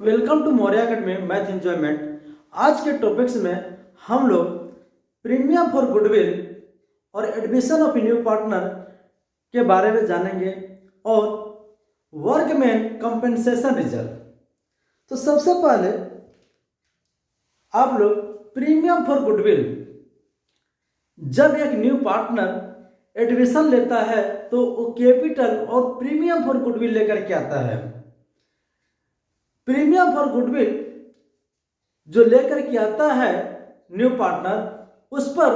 Welcome to Maurya academy math enjoyment. आज के topics में हम लोग प्रीमियम फॉर गुडविल और एडमिशन ऑफ न्यू पार्टनर के बारे में जानेंगे और वर्कमैन कंपेंसेशन रिजर्व। तो सबसे पहले आप लोग प्रीमियम फॉर गुडविल, जब एक न्यू पार्टनर एडमिशन लेता है तो वो कैपिटल और प्रीमियम फॉर गुडविल लेकर के आता है। प्रीमियम फॉर गुडविल जो लेकर के आता है न्यू पार्टनर, उस पर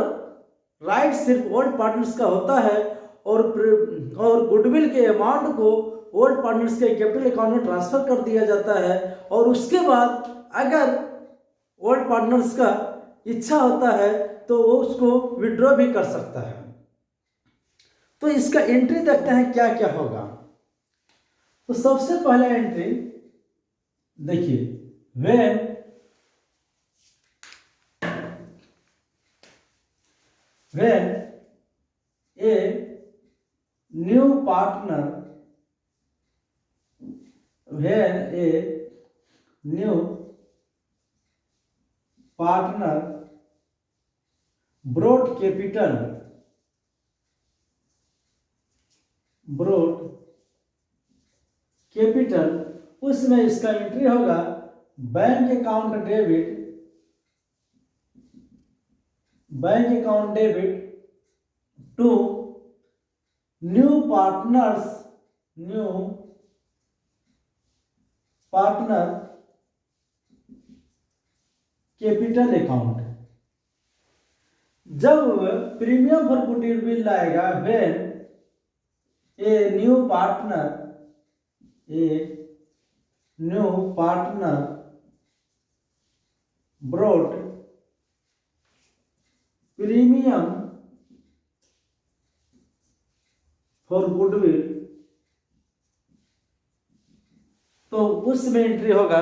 राइट सिर्फ ओल्ड पार्टनर्स का होता है और गुडविल के अमाउंट को ओल्ड पार्टनर्स के कैपिटल अकाउंट में ट्रांसफर कर दिया जाता है। और उसके बाद अगर ओल्ड पार्टनर्स का इच्छा होता है तो वो उसको विड्रॉ भी कर सकता है। तो इसका एंट्री देखते हैं क्या क्या होगा। तो सबसे पहला एंट्री देखिए, when a new partner brought capital, उसमें इसका एंट्री होगा bank account debit to new partner capital account. जब प्रीमियम फॉर गुडविल लाएगा when a new partner brought premium for goodwill, तो उसमें एंट्री होगा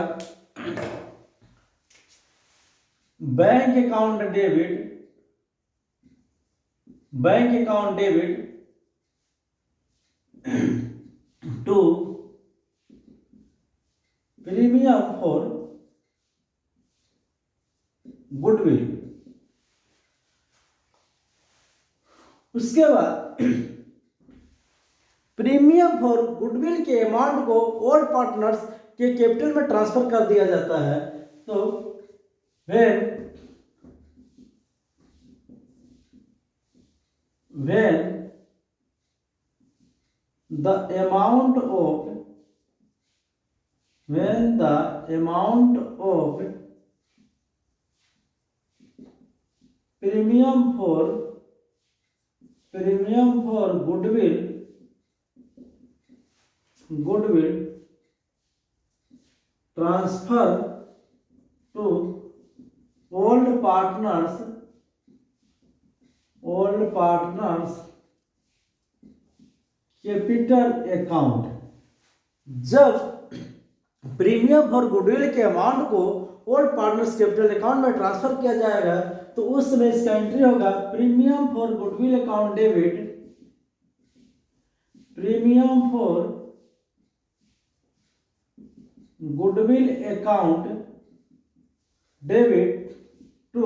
bank account debit to premium for goodwill. उसके बाद प्रीमियम फॉर गुडविल के amount को old partners के कैपिटल में ट्रांसफर कर दिया जाता है। तो when the amount of premium for goodwill transfer to old partners capital account, जब प्रीमियम फॉर गुडविल के अमाउंट को ओल्ड पार्टनर्स कैपिटल अकाउंट में ट्रांसफर किया जाएगा तो उस समय इसका एंट्री होगा premium for goodwill account debit to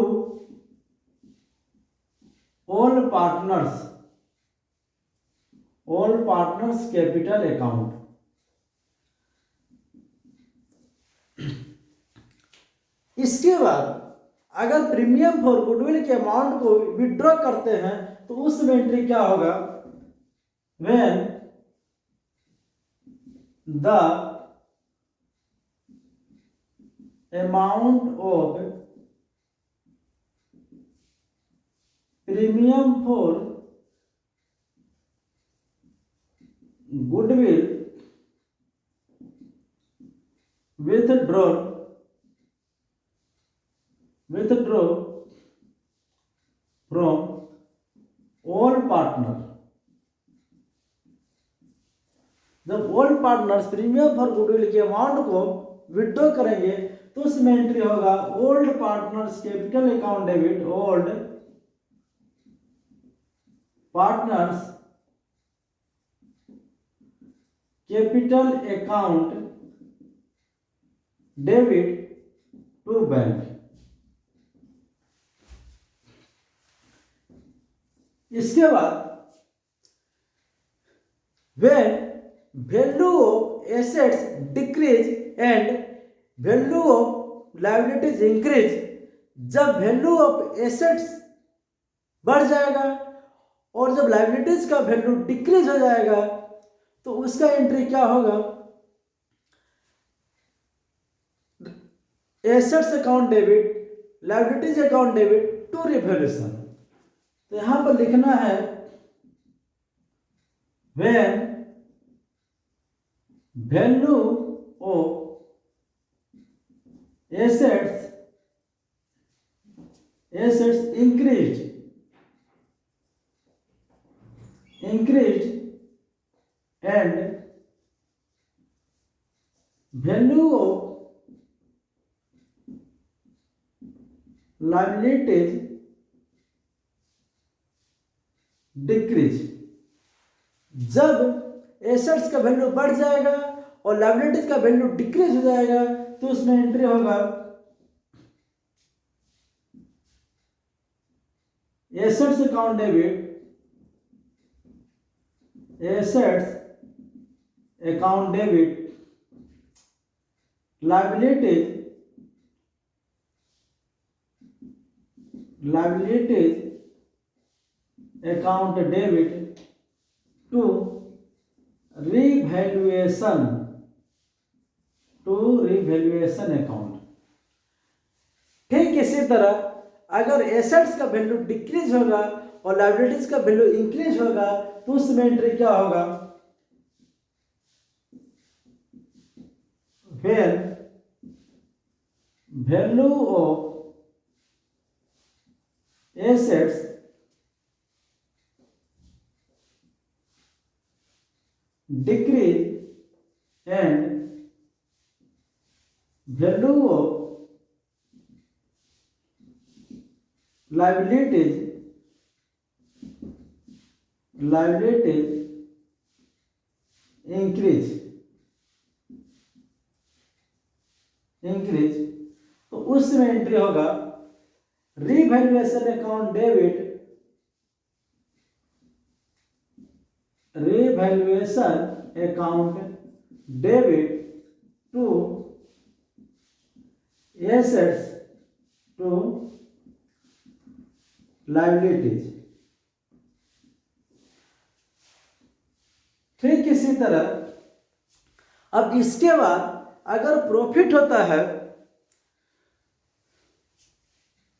all partners capital account. इसके बाद अगर प्रीमियम फॉर गुडविल के अमाउंट को विड्रॉ करते हैं तो उस में एंट्री क्या होगा, when the amount of premium for goodwill withdraw from all partner, जब old partners premium for goodwill के अमाउंट को विड्रॉ करेंगे तो उसमें एंट्री होगा old partners capital account debit old partners capital account debit to bank. इसके बाद when value of assets decrease and value of liabilities increase, जब वैल्यू ऑफ एसेट्स बढ़ जाएगा और जब लाइबिलिटीज का वैल्यू डिक्रीज हो जाएगा तो उसका एंट्री क्या होगा, assets account debit, liabilities account debit to revaluation. तो यहां पर लिखना है when value of assets increased and value of liabilities decrease, जब एसेट्स का वैल्यू बढ़ जाएगा और लायबिलिटीज का वैल्यू डिक्रीज हो जाएगा तो उसमें एंट्री होगा assets account debit, assets account debit, liabilities account debit to revaluation account. ठीक इसी तरह अगर एसेट्स का वैल्यू डिक्रीज होगा और लायबिलिटीज का वैल्यू इंक्रीज होगा तो उसमें एंट्री क्या होगा, when value of assets decrease and value of liabilities increase तो उसमें एंट्री होगा revaluation account debit, to assets to liabilities. ठीक इसी तरह अब इसके बाद अगर प्रॉफिट होता है,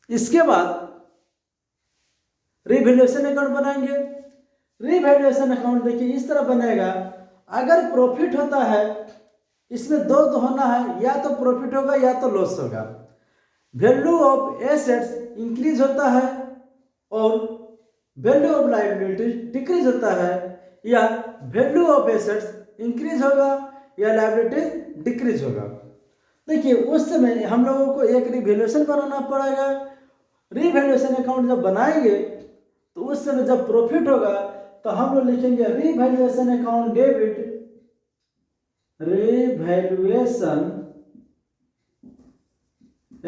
इसके बाद रिवैल्यूएशन अकाउंट बनाएंगे। रिवैल्यूएशन अकाउंट देखिए इस तरह बनेगा, अगर प्रॉफिट होता है इसमें दो तो होना है, या तो प्रॉफिट होगा या तो लॉस होगा। वैल्यू ऑफ एसेट्स इंक्रीज होता है और वैल्यू ऑफ लायबिलिटी डिक्रीज होता है, या वैल्यू ऑफ एसेट्स इंक्रीज होगा या लायबिलिटी डिक्रीज होगा। देखिए उस समय हम लोगों को एक रिवैल्यूएशन बनाना पड़ेगा। रिवैल्यूएशन अकाउंट जब बनाएंगे तो उस समय जब प्रॉफिट होगा तो हम लोग लिखेंगे revaluation account debit, revaluation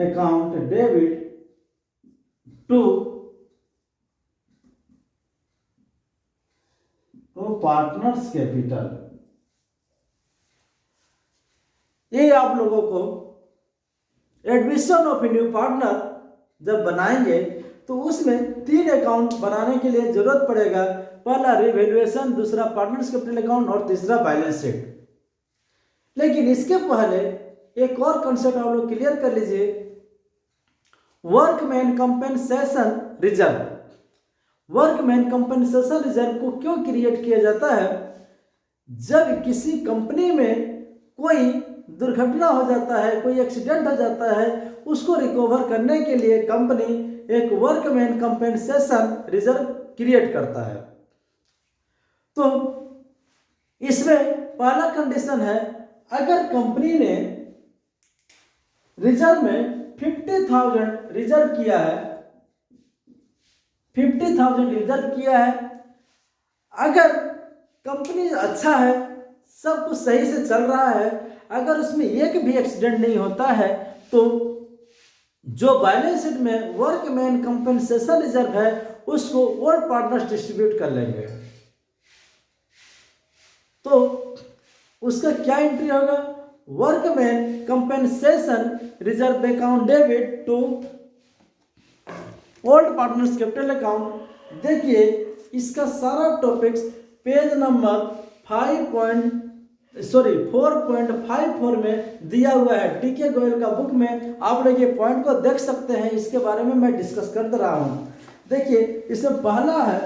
account debit to partners capital. ये आप लोगों को admission of a new partner जब बनाएंगे तो उसमें 3 अकाउंट बनाने के लिए जरूरत पड़ेगा। पहला रिवैल्यूएशन, दूसरा पार्टनर्स कैपिटल अकाउंट और तीसरा बैलेंस शीट। लेकिन इसके पहले एक और कंसेप्ट आप लोग क्लियर कर लीजिए, workman compensation reserve. Workman compensation reserve को क्यों क्रिएट किया जाता है, जब किसी कंपनी में कोई दुर्घटना हो जाता है, कोई एक्सीडेंट हो जाता है, उसको रिकवर करने के लिए कंपनी एक वर्कमैन कंपेंसेशन रिजर्व क्रिएट करता है। तो इसमें पहला कंडीशन है, अगर कंपनी ने रिजर्व में 50,000 रिजर्व किया है, 50,000 रिजर्व किया है, अगर कंपनी अच्छा है, सब कुछ सही से चल रहा है, अगर उसमें एक भी एक्सीडेंट नहीं होता है तो जो बैलेंस शीट में वर्कमैन कंपनसेशन रिजर्व है उसको ऑल पार्टनर्स डिस्ट्रीब्यूट कर लेंगे। तो उसका क्या एंट्री होगा, workman compensation reserve account debit to old partners capital account. देखिए इसका सारा टॉपिक्स पेज नंबर 4.54 में दिया हुआ है, डीके गोयल का बुक में आप लोग ये पॉइंट को देख सकते हैं, इसके बारे में मैं डिस्कस कर रहा हूं। देखिए इसमें पहला है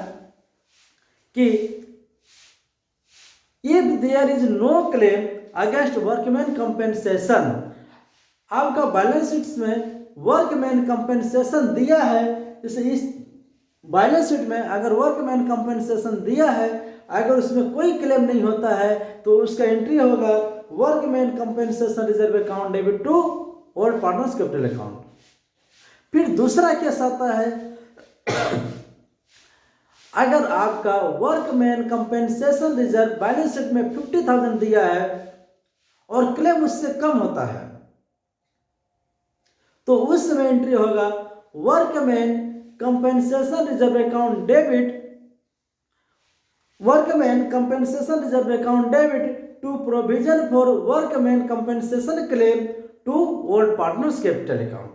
कि if there is no claim against workman compensation, आपका बैलेंस शीट में वर्कमैन कंपेंसेशन दिया है, इस बैलेंस शीट में अगर वर्कमैन कंपेंसेशन दिया है, अगर उसमें कोई क्लेम नहीं होता है तो उसका एंट्री होगा workman compensation reserve account debit to all partners capital account. फिर दूसरा केस आता है, अगर आपका workman compensation reserve balance sheet में 50,000 दिया है और क्लेम उससे कम होता है तो उस समय एंट्री होगा workman compensation reserve account debit, workman compensation reserve account debit to provision for workman compensation claim to old partners capital account.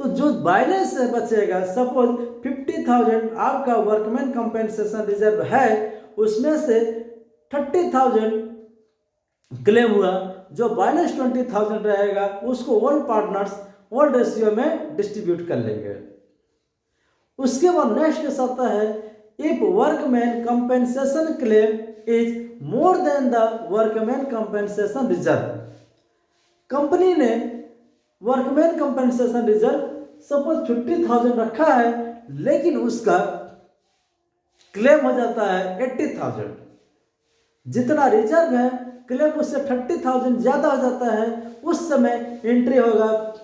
तो जो बैलेंस बचेगा, सपोज 50,000 आपका वर्कमैन कंपेंसेशन रिजर्व है, उसमें से 30,000 क्लेम हुआ, जो बैलेंस 20,000 रहेगा उसको ऑल पार्टनर्स ऑल रेशियो में डिस्ट्रीब्यूट कर लेंगे। उसके बाद नेक्स्ट केस आता है, if workman compensation claim is more than the workman compensation reserve, company ने वर्कमैन कंपेंसेशन रिजर्व सपोज 50,000 रखा है लेकिन उसका क्लेम हो जाता है 80,000, जितना रिजर्व है क्लेम उससे 30,000 ज्यादा हो जाता है, उस समय एंट्री होगा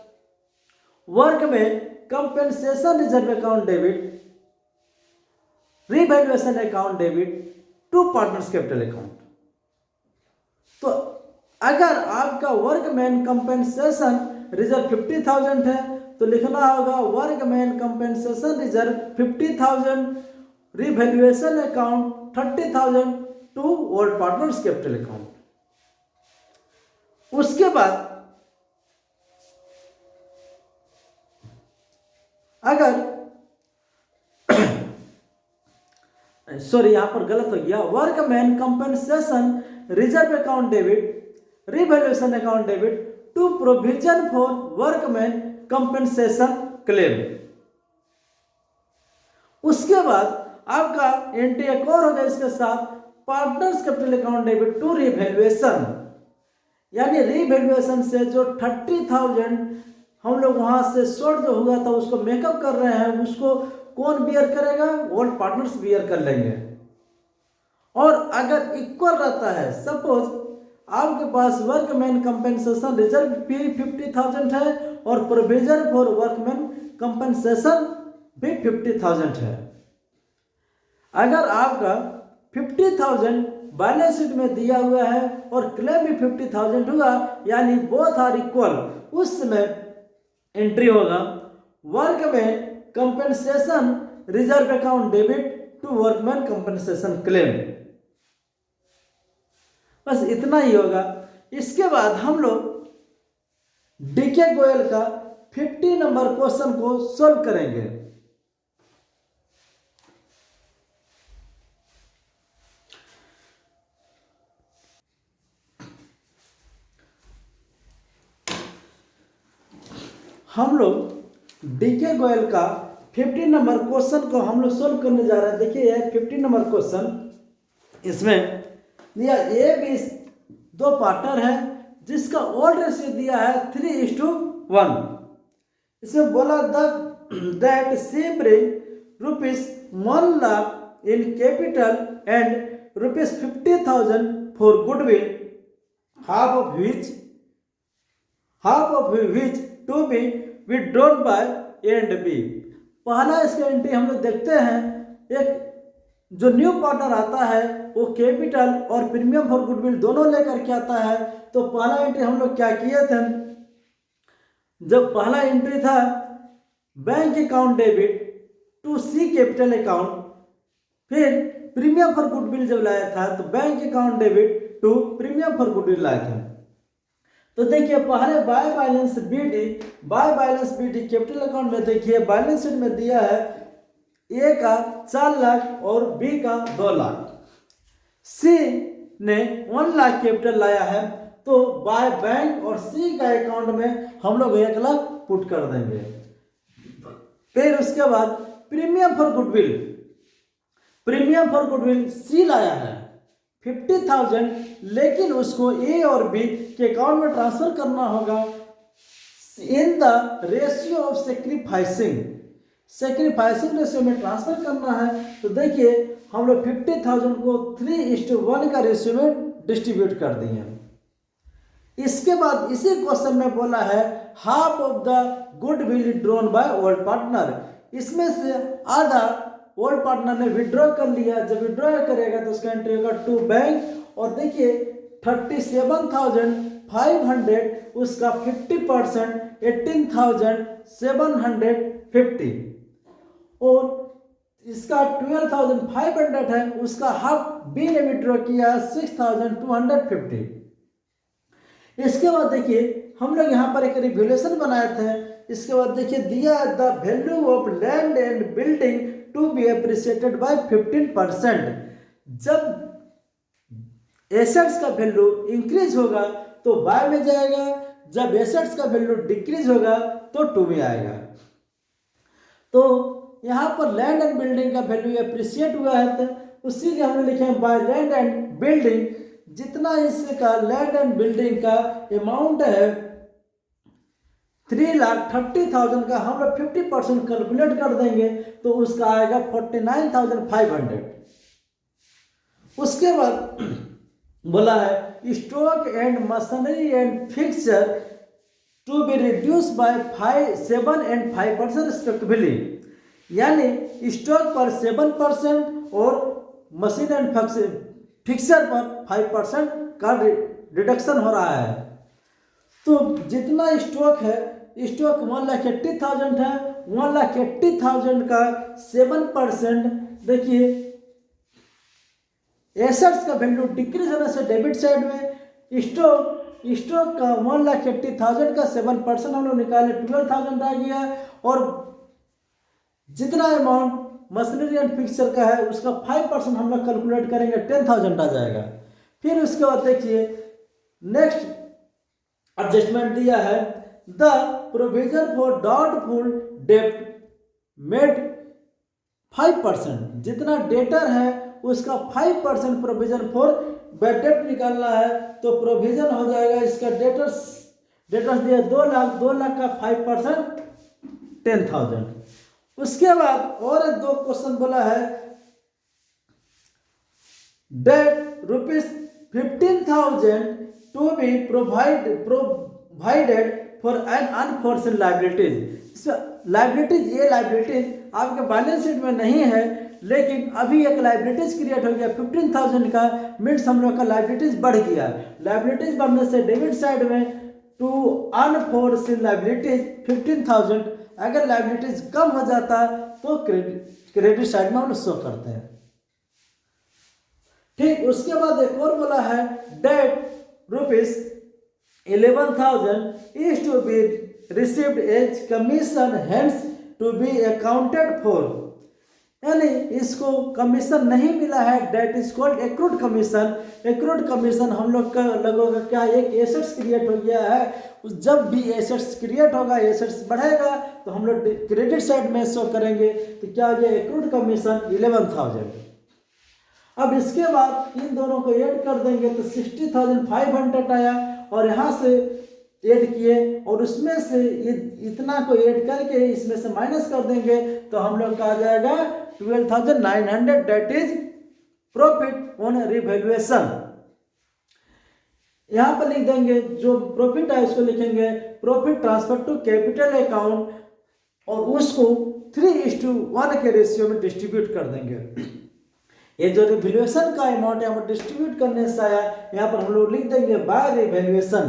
workman compensation reserve account debit revaluation account debit to partners capital account. तो अगर आपका वर्कमैन कंपेंसेशन रिजर्व 50,000 है तो लिखना होगा workman compensation reserve 50,000 revaluation account 30,000 to old partners capital account. उसके बाद अगर सॉरी यहां पर गलत हो गया, workman compensation reserve account debit revaluation account debit to provision for workman compensation claim. उसके बाद आपका एंट्री एक और होगा इसके साथ, partners capital account debit to revaluation, यानी रिवैल्यूएशन से जो 30,000 हम लोग वहां से शॉर्ट जो हुआ था उसको मेकअप कर रहे हैं, उसको कौन बियर करेगा, ऑल पार्टनर्स बियर कर लेंगे। और अगर इक्वल रहता है, सपोज आपके पास वर्कमैन कंपेंसेशन रिजर्व भी 50,000 है और प्रोविजन फॉर वर्कमैन कंपेंसेशन भी 50,000 है, अगर आपका 50,000 बैलेंस शीट में दिया हुआ है और क्लेम भी 50,000 हुआ, यानी बोथ आर इक्वल, उस समय एंट्री होगा workman compensation reserve account debit to workman compensation claim. बस इतना ही होगा। इसके बाद हम लोग डीके गोयल का 50 नंबर क्वेश्चन को सॉल्व करेंगे। हम लोग डीके गोयल का 50 नंबर क्वेश्चन को हम लोग सोल्व करने जा रहे हैं। देखिए यह 50 नंबर क्वेश्चन, इसमें दिया ए बी दो पार्टनर है जिसका ऑल रेशियो दिया है 3:1। इसमें बोला that C bring ₹1 lakh in capital and ₹50,000 for goodwill, half of which to be withdrawn by A and B। पहला इसका एंट्री हम लोग देखते हैं, एक जो न्यू पार्टनर आता है वो कैपिटल और प्रीमियम फॉर गुडविल दोनों लेकर के आता है। तो पहला एंट्री हम लोग क्या किए थे, जब पहला एंट्री था bank account debit to C capital account, फिर प्रीमियम फॉर गुडविल जब लाया था तो bank account debit to premium for goodwill लाए थे। तो देखिए पहले by balance BD capital account में देखिए बैलेंस शीट में दिया है ए का 4 लाख और बी का 2 लाख, सी ने 1 लाख कैपिटल लाया है, तो बाय बैंक और सी का अकाउंट में हम लोग 1 लाख पुट कर देंगे। फिर उसके बाद प्रीमियम फॉर गुडविल सी लाया है 50,000, लेकिन उसको ए और बी के अकाउंट में ट्रांसफर करना होगा in the ratio of sacrificing ratio में ट्रांसफर करना है। तो देखिए हम लोग 50,000 को 3:1 का रेशियो में डिस्ट्रीब्यूट कर दिए। इसके बाद इसी क्वेश्चन में बोला है half of the goodwill drawn by old partner, इसमें से आधा ओल्ड पार्टनर ने विड्रॉ कर लिया। जब विड्रॉ करेगा तो उसका एंट्री होगा टू बैंक, और देखिए 37,500 उसका 50% 18,750, और इसका 12,500 है, उसका हाफ बी ने विड्रॉ किया 6,250। इसके बाद देखिए हम लोग यहाँ पर एक रिवैल्यूएशन बनाए थे। इसके बाद देखिए दिया the value of land and building to be appreciated by 15%। जब एसेट्स का वैल्यू इंक्रीज होगा तो बाय में जाएगा, जब एसेट्स का वैल्यू डिक्रीज होगा तो टू में आएगा। तो यहाँ पर लैंड एंड बिल्डिंग का वैल्यू अप्रिशिएट हुआ है, तो उसी हम लिखे बाय लैंड एंड बिल्डिंग, जितना इसका लैंड एंड बिल्डिंग का अमाउंट है 3,30,000 का हम लोग 50% कैलकुलेट कर देंगे तो उसका आएगा 49,500। उसके बाद बोला है stock and machinery and fixture to be reduce by 7 and 5% respectively, यानी स्टॉक पर 7% और मशीन एंड फिक्सचर पर 5% का रिडक्शन हो रहा है। तो जितना स्टॉक है, स्टॉक 1,80,000 है, 1,80,000 का 7%, देखिए एसेट्स का वैल्यू डिक्रीज होने से डेबिट साइड में स्टॉक का 1,80,000 का 7% हम लोग निकाले 12,000 आ गया, और जितना अमाउंट मशीनरी एंड फिक्सचर का है उसका 5% हम लोग कैलकुलेट करेंगे 10,000 आ जाएगा। फिर उसके बाद देखिए नेक्स्ट एडजस्टमेंट दिया है द प्रोविजन फॉर डाउटफुल डेब्ट मेड 5%, जितना डेटर है उसका 5% प्रोविजन फॉर बैड डेब्ट निकालना है। तो प्रोविजन हो जाएगा इसका डेटर्स दिया 2 लाख का 5% 10,000। उसके बाद और 2 क्वेश्चन बोला है that ₹15,000 to be provided for an unfortunate liabilities. ये लाइबिलिटीज आपके बैलेंस शीट में नहीं है, लेकिन अभी एक लाइबिलिटीज क्रिएट हो गया 15,000 का, मीन्स हम लोग का लाइबिलिटीज बढ़ गया। लाइबिलिटीज बढ़ने से डेबिट साइड में टू अनफॉर्चुनेट लाइबिलिटीज 15,000, अगर लाइबिलिटीज कम हो जाता तो क्रेडिट साइड में हम शो करते हैं। ठीक, उसके बाद एक और बोला है that ₹11,000 is to be received as commission hence to be accounted for, यानी इसको कमीशन नहीं मिला है, that is called accrued commission. Accrued commission हम लोग का लगेगा क्या, एक एसेट्स क्रिएट हो गया है, जब भी एसेट्स क्रिएट होगा एसेट्स बढ़ेगा तो हम लोग क्रेडिट साइड में शो करेंगे। तो क्या हो गया एक्रूड कमीशन 11,000। अब इसके बाद इन दोनों को ऐड कर देंगे तो 60,500 आया, और यहाँ से ऐड किए और उसमें से इतना को ऐड करके इसमें से माइनस कर देंगे तो हम लोग का आ जाएगा 12,900, that is profit on revaluation. यहाँ पर लिख देंगे जो प्रॉफिट है उसको लिखेंगे profit transfer to capital account, और उसको 3:1 के रेशियो में डिस्ट्रीब्यूट कर देंगे। ये जो रिवैल्यूएशन का अमाउंट यहाँ पर डिस्ट्रीब्यूट करने से आया, यहाँ पर हम लोग लिख देंगे बाय रिवैल्यूएशन।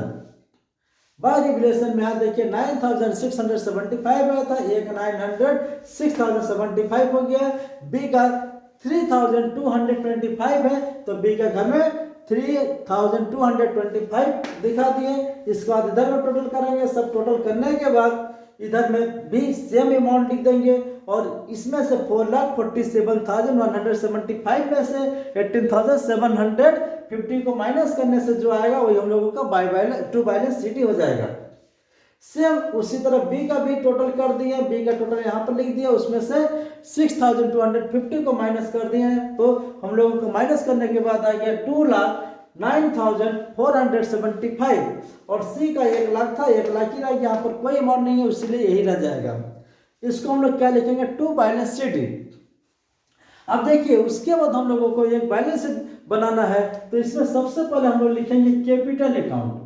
बाय रिवैल्यूएशन में यहाँ देखिए 9675 आया था, एक 900 6075 हो गया। बी का 3225 है, तो बी का घर में 3225 दिखा दिए। इसके बाद इधर में टोटल करेंगे, सब टोटल करने के बाद इधर में भी सेम अमाउंट लिख देंगे, और इसमें से 4,47,175 में से 18,750 को माइनस करने से जो आएगा वही हम लोगों का टू बैलेंस शीट हो जाएगा। सेम उसी तरह बी का भी टोटल कर दिए, बी का टोटल यहाँ पर लिख दिया, उसमें से 6,250 को माइनस कर दिए हैं, तो हम लोगों को माइनस करने के बाद आ गया 2,09,475, और सी का 1 लाख था, 1 लाख ही रहा, यहाँ पर कोई अमाउंट नहीं है, इसलिए यही रह जाएगा। इसको हम लोग क्या लिखेंगे, टू बैलेंस शीट। अब देखिए उसके बाद हम लोगों को एक बैलेंस शीट बनाना है, तो इसमें सबसे पहले हम लोग लिखेंगे कैपिटल अकाउंट।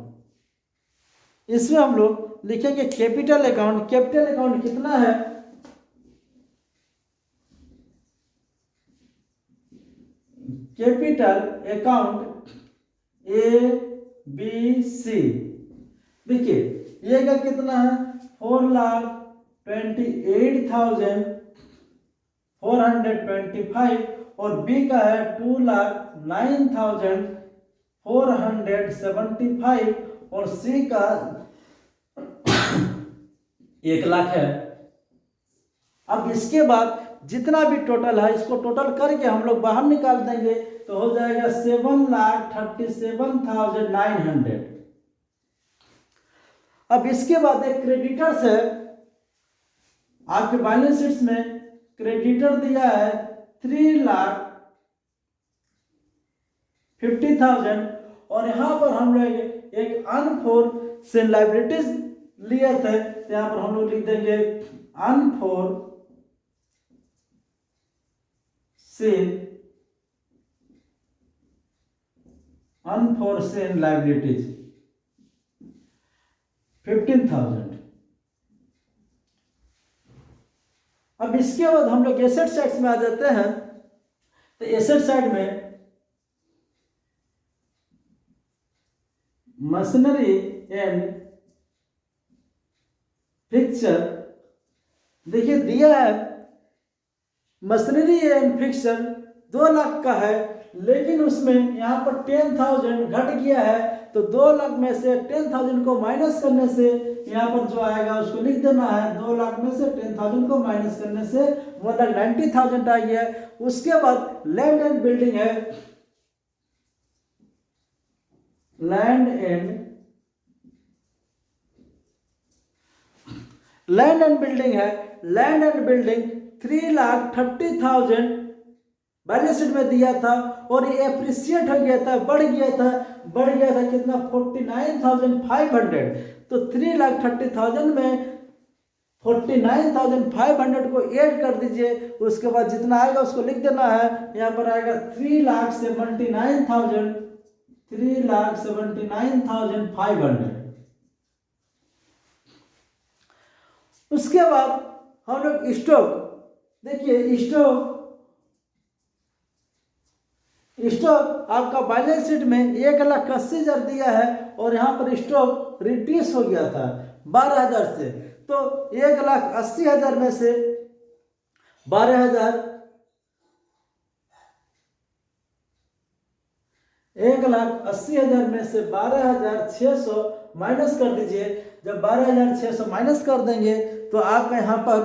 इसमें हम लोग लिखेंगे कैपिटल अकाउंट। कैपिटल अकाउंट कितना है, कैपिटल अकाउंट ABC। देखिए ये का कितना है, 4,28,425, और बी का है 2,09,475, और सी का 1 लाख है। अब इसके बाद जितना भी टोटल है इसको टोटल करके हम लोग बाहर निकाल देंगे, तो हो जाएगा 7,37,900। अब इसके बाद एक क्रेडिटर्स है, आपके बैलेंस शीट्स में क्रेडिटर दिया है 3,50,000, और यहाँ पर हम लोग एक अनफोर्सेन लायबिलिटीज लिए थे, तो यहाँ पर हम लोग लिख देंगे अनफोर्सेन लायबिलिटीज 15,000। अब इसके बाद हम लोग एसेट साइड में आ जाते हैं, तो एसेट साइड में मशीनरी एंड फिक्सचर, देखिए दिया है मशीनरी एंड फिक्सचर 2 लाख का है, लेकिन उसमें यहाँ पर 10,000 घट गया है, तो 2 लाख में से 10,000 को माइनस करने से यहाँ पर जो आएगा उसको लिख देना है, 2 लाख में से 10,000 को माइनस करने से 1,90,000 आ गया। उसके बाद लैंड एंड बिल्डिंग है, लैंड एंड बिल्डिंग है, land and building 3,30,000 balance sheet में दिया था, और ये एप्रिसिएट हो गया था, बढ़ गया था कितना, 49,500। तो 3,30,000 में 49,500 को ऐड कर दीजिए, उसके बाद जितना आएगा उसको लिख देना है। यहाँ पर आएगा 3,79,500। उसके बाद हम लोग स्टॉक, देखिए स्टॉक आपका बैलेंस शीट में 1,80,000 दिया है, और यहाँ पर स्टॉक रिड्यूस हो गया था 12,000 से, तो 1,80,000 में से 12,000 1,80,000 में से 12,600 माइनस कर दीजिए। जब 12,600 माइनस कर देंगे तो आपका यहाँ पर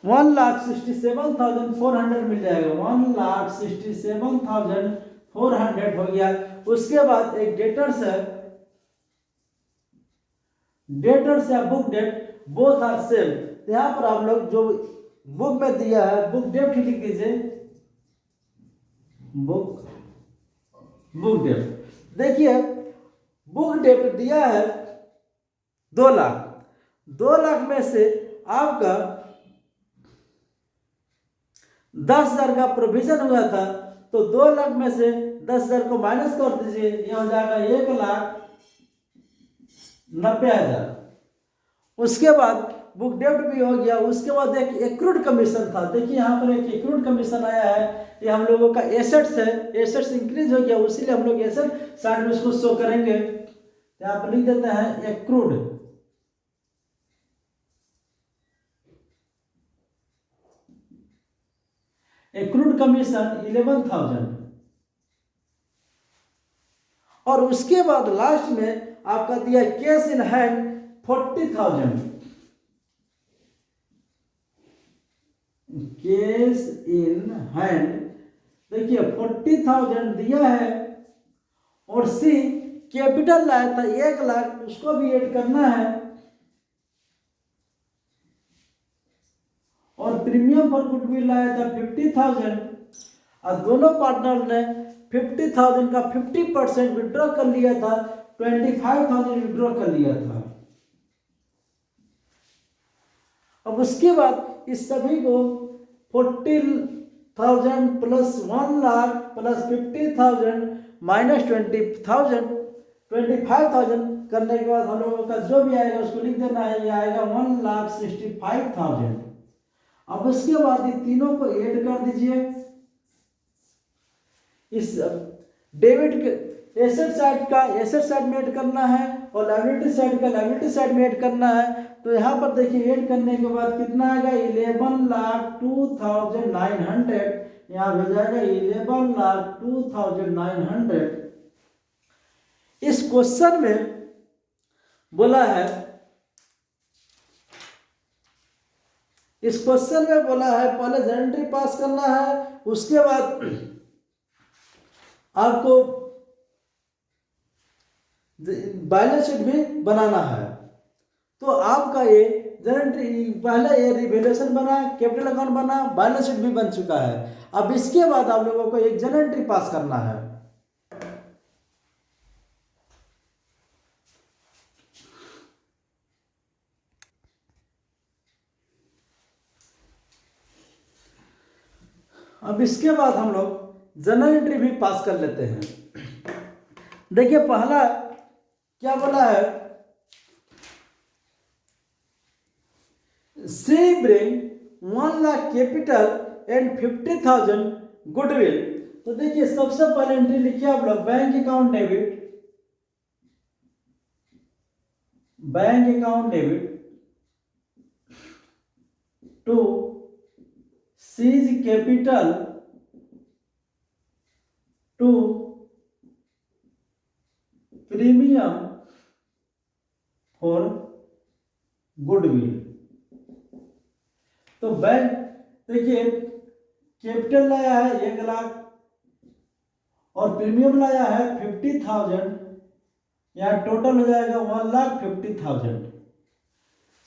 1,67,400 मिल जाएगा, 1,67,400 हो गया। उसके बाद एक डेटर्स है, डेटर्स या book debt both are same. यहाँ पर आप लोग जो बुक में दिया है बुक डेट ही लिख दीजिए, बुक डेट। देखिए बुक डेट दिया है 2 लाख, 2 लाख में से आपका 10,000 का प्रोविजन हुआ था, तो 2 लाख में से 10,000 को माइनस कर दीजिए, यह हो जाएगा 1,90,000। उसके बाद बुक डेब्ट भी हो गया। उसके बाद एक एक्रूड कमीशन था, देखिए यहाँ पर एक एक्रूड कमीशन आया है, ये हम लोगों का एसेट्स है, एसेट्स इंक्रीज हो गया, उसीलिए हम लोग एसेट साइड में उसको शो करेंगे। यहाँ पर लिख देते हैं एक्रूड, एक्रूड कमीशन 11,000। और उसके बाद लास्ट में आपका दिया cash in hand 40,000, cash in hand देखिए 40,000 दिया है। और सी कैपिटल लाया था 1,00,000, उसको भी ऐड करना है। और प्रीमियम फॉर गुडविल लाया था 50,000, और दोनों पार्टनर ने 50,000 का 50% विड्रॉ कर लिया था, 25,000 विड्रॉ कर लिया था। अब उसके बाद इस सभी को 40,000 प्लस 1,00,000 प्लस 50,000 माइनस 20,000 25,000 करने के बाद हम लोगों का जो भी आएगा उसको लिख देना है, ये आएगा 1,65,000। अब उसके बाद ये तीनों को ऐड कर दीजिए। इस डेबिट के एसेट साइड में ऐड करना है और लायबिलिटी साइड का लायबिलिटी साइड में ऐड करना है। तो यहाँ पर देखिए ऐड करने के बाद कितना आएगा, 11,02,900, यहाँ हो जाएगा 11,02,900। इस क्वेश्चन में बोला है, पहले जनरल एंट्री पास करना है, उसके बाद आपको बैलेंस शीट भी बनाना है। तो आपका ये जनरल पहले ये रिवैल्यूएशन बना, कैपिटल अकाउंट बना, बैलेंस शीट भी बन चुका है। अब इसके बाद आप लोगों को एक जनरल एंट्री पास करना है। अब इसके बाद हम लोग जनरल एंट्री भी पास कर लेते हैं। देखिए पहला क्या बोला है, C bring 1,00,000 capital and 50,000 goodwill. तो देखिए सबसे पहले एंट्री लिखिए आप लोग, bank account debit to C's capital to premium for goodwill. तो बैंक देखिए कैपिटल लाया है 1,00,000 और प्रीमियम लाया है 50,000, यहाँ टोटल हो जाएगा 1,50,000।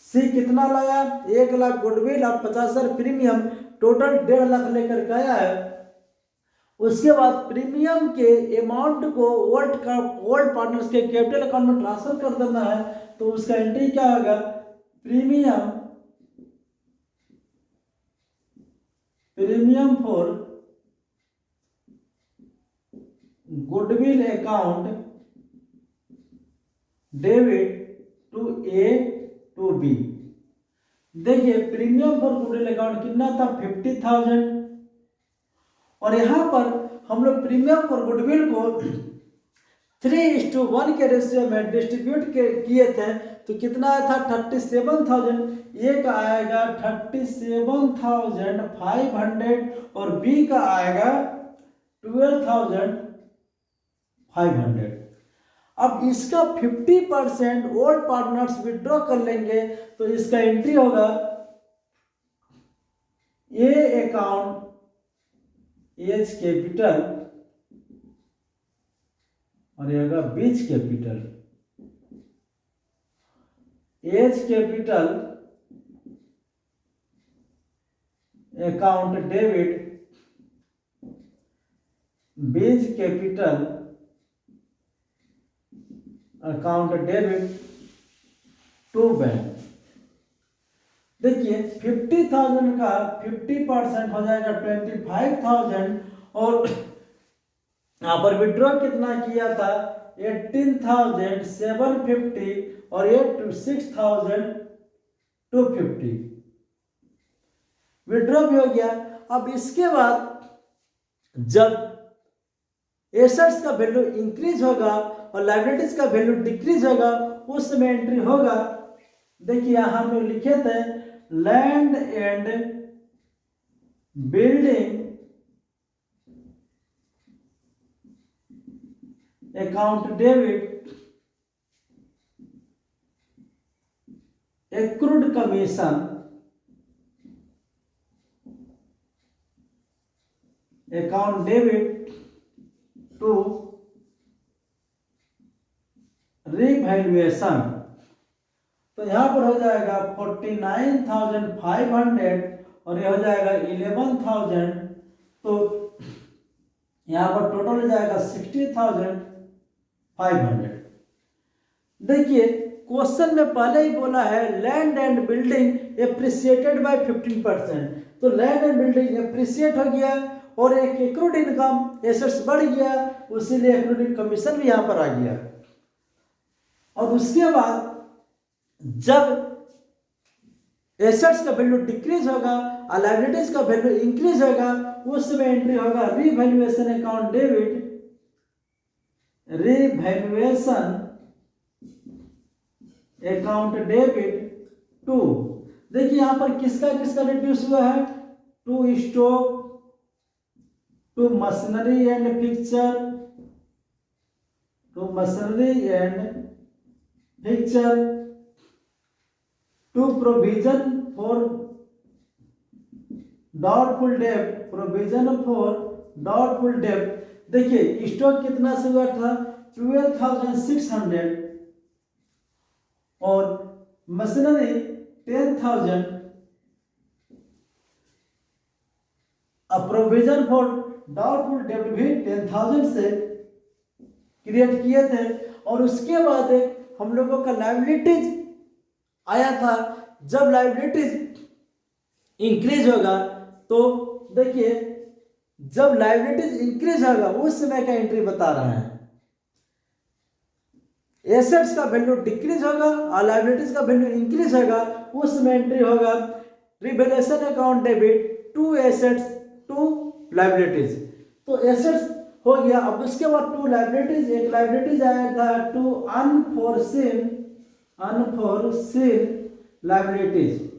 सी कितना लाया, 1,00,000 गुडविल और 50,000 प्रीमियम, टोटल 1,50,000 लेकर के आया है। उसके बाद प्रीमियम के अमाउंट को ओल्ड पार्टनर्स के कैपिटल अकाउंट में ट्रांसफर कर देना है। तो उसका एंट्री क्या होगा, premium for goodwill account debit to A to B. देखिए प्रीमियम फॉर गुडविल अकाउंट कितना था, 50,000, और यहां पर हम लोग प्रीमियम फॉर गुडविल को 3:1 के रेशियो में डिस्ट्रीब्यूट किए थे। तो कितना आया था, 37,000। ए का आएगा 37,500 और बी का आएगा 12,500। अब इसका 50% ओल्ड पार्टनर्स विड्रॉ कर लेंगे। तो इसका एंट्री होगा ए अकाउंट एज कैपिटल और ये होगा बीच capital, as capital account debit बीच capital account debit to bank. देखिए 50,000 का 50% हो जाएगा 25,000 और यहाँ पर विड्रॉ कितना किया था, 18,750 और ये 6,000 250 विड्रॉ भी हो गया। अब इसके बाद जब एसेट्स का वैल्यू इंक्रीज होगा और लायबिलिटीज का वैल्यू डिक्रीज होगा उस समय एंट्री होगा। देखिए यहां हम लोग लिखे थे land and building account debit accrued commission account debit to revaluation. तो यहां पर हो जाएगा 49,500 और ये हो जाएगा 11,000। तो यहां पर टोटल हो जाएगा 60,500। देखिए क्वेश्चन में पहले ही बोला है land and building appreciated by 15%। तो लैंड एंड बिल्डिंग एप्रिसिएट हो गया और एक एक्रूड इनकम एसेट्स बढ़ गया, उसीलिए एक्रूड कमीशन भी यहां पर आ गया। और उसके बाद जब एसेट्स का वैल्यू डिक्रीज होगा और लायबिलिटीज का वैल्यू इंक्रीज होगा उस समय एंट्री होगा revaluation account debit revaluation account debit to. देखिए यहां पर किसका किसका रिड्यूस हुआ है, to stock, to machinery and fixture, to machinery and fixture, to provision for doubtful डेब्ट, प्रोविजन फॉर डाउटफुल डेब्ट। देखिए स्टॉक कितना से हुआ था 12,600 और मशीनरी 10,000। अब प्रोविजन फॉर डाउटफुल डेब्ट भी 10,000 से क्रिएट किए थे। और उसके बाद हम लोगों का लायबिलिटीज आया था। जब लायबिलिटीज इंक्रीज होगा तो देखिए जब लायबिलिटीज इंक्रीज होगा उस समय का एंट्री बता रहे हैं। एसेट्स का वैल्यू डिक्रीज होगा और लायबिलिटीज का वैल्यू इंक्रीज होगा उस समय एंट्री होगा revaluation account debit to assets to liabilities. तो एसेट्स हो गया। अब उसके बाद टू लायबिलिटीज, एक लायबिलिटीज आया था टू अनफोर्सीन लायबिलिटीज,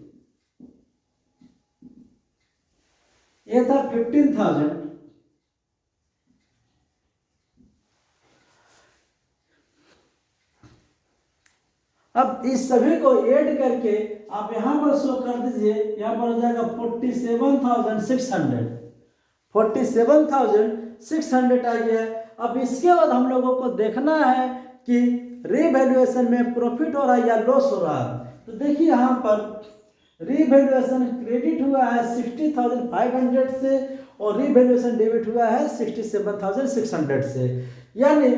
ये था 15,000। अब इस सभी को ऐड करके आप यहां पर शो कर दीजिए, यहां पर हो जाएगा 47,600, 47,600 आ गया। अब इसके बाद हम लोगों को देखना है कि रिवैल्यूएशन में प्रॉफिट हो रहा है या लॉस हो रहा है। तो देखिए यहाँ पर रिवैल्यूएशन क्रेडिट हुआ है 60,500 से और रिवैल्यूएशन डेबिट हुआ है 67,600 से। यानी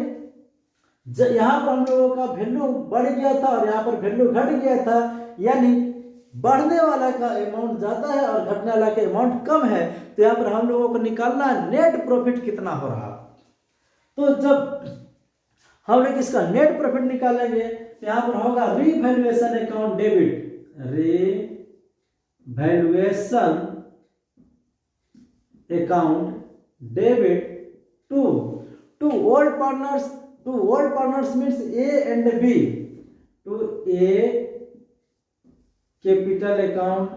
यहाँ पर हम लोगों का वैल्यू बढ़ गया था और यहाँ पर वैल्यू घट गया था। यानी बढ़ने वाला का अमाउंट ज्यादा है और घटने वाला का अमाउंट कम है। तो यहाँ पर हम लोगों को निकालना है नेट प्रॉफिट कितना हो रहा। तो जब हम लोग इसका नेट प्रॉफिट निकालेंगे तो यहाँ पर होगा revaluation account debit, revaluation account debit to old partners. To old partners means A and B, to A capital account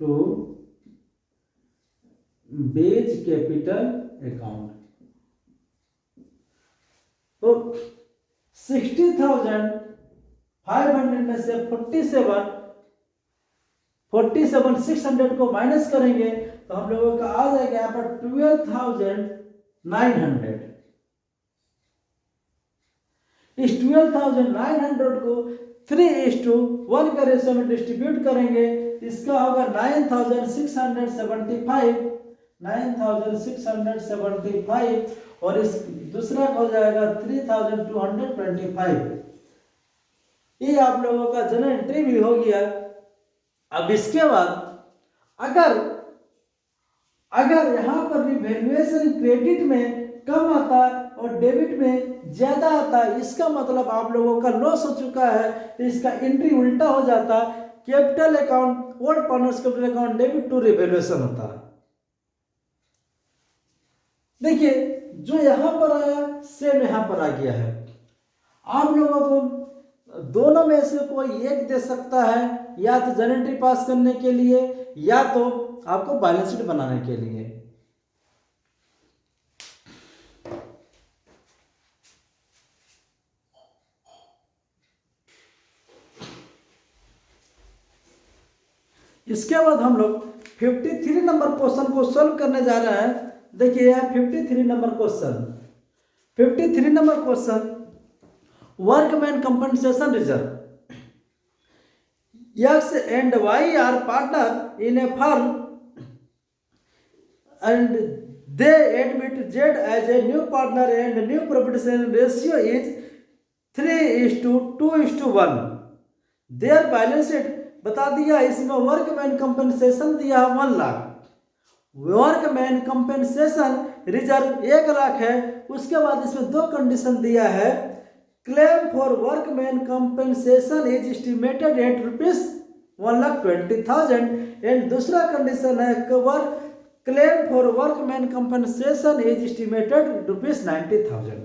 to B's capital account. तो 60,500 में से 47,600 को माइनस करेंगे तो हम लोगों का आ जाएगा यहाँ पर 12,900। इस 12,900 को 3:1 का रेशियो में डिस्ट्रीब्यूट करेंगे। इसका होगा 9,675 और इस दूसरा का हो जाएगा 3,225। ये आप लोगों का जनरल एंट्री भी हो गया। अब इसके बाद अगर यहाँ पर रिवैल्यूएशन क्रेडिट में कम आता और डेबिट में ज़्यादा आता है, इसका मतलब आप लोगों का लॉस हो चुका है, तो इसका एंट्री उल्टा हो जाता। Capital account old partners capital account debit to revaluation होता है। देखिए जो यहाँ पर आया सेम यहाँ पर आ गया है। आप लोगों को दोनों में से कोई एक दे सकता है, या तो जनरल पास करने के लिए या तो आपको बैलेंस शीट बनाने के लिए। इसके बाद हम लोग 53 नंबर क्वेश्चन को सॉल्व करने जा रहे हैं। देखिए यह 53 number question. 53 number question, workman compensation reserve. X and Y are partner in a firm and they admit Z as a new partner and new profit sharing ratio is 3:2:1। Their balance sheet बता दिया, इसमें workman compensation दिया 1 lakh, workman compensation reserve 1 lakh है। उसके बाद इसमें दो condition दिया है, claim for workman compensation is estimated at ₹1,20,000 and दूसरा कंडीशन है claim for workman compensation is estimated ₹90,000।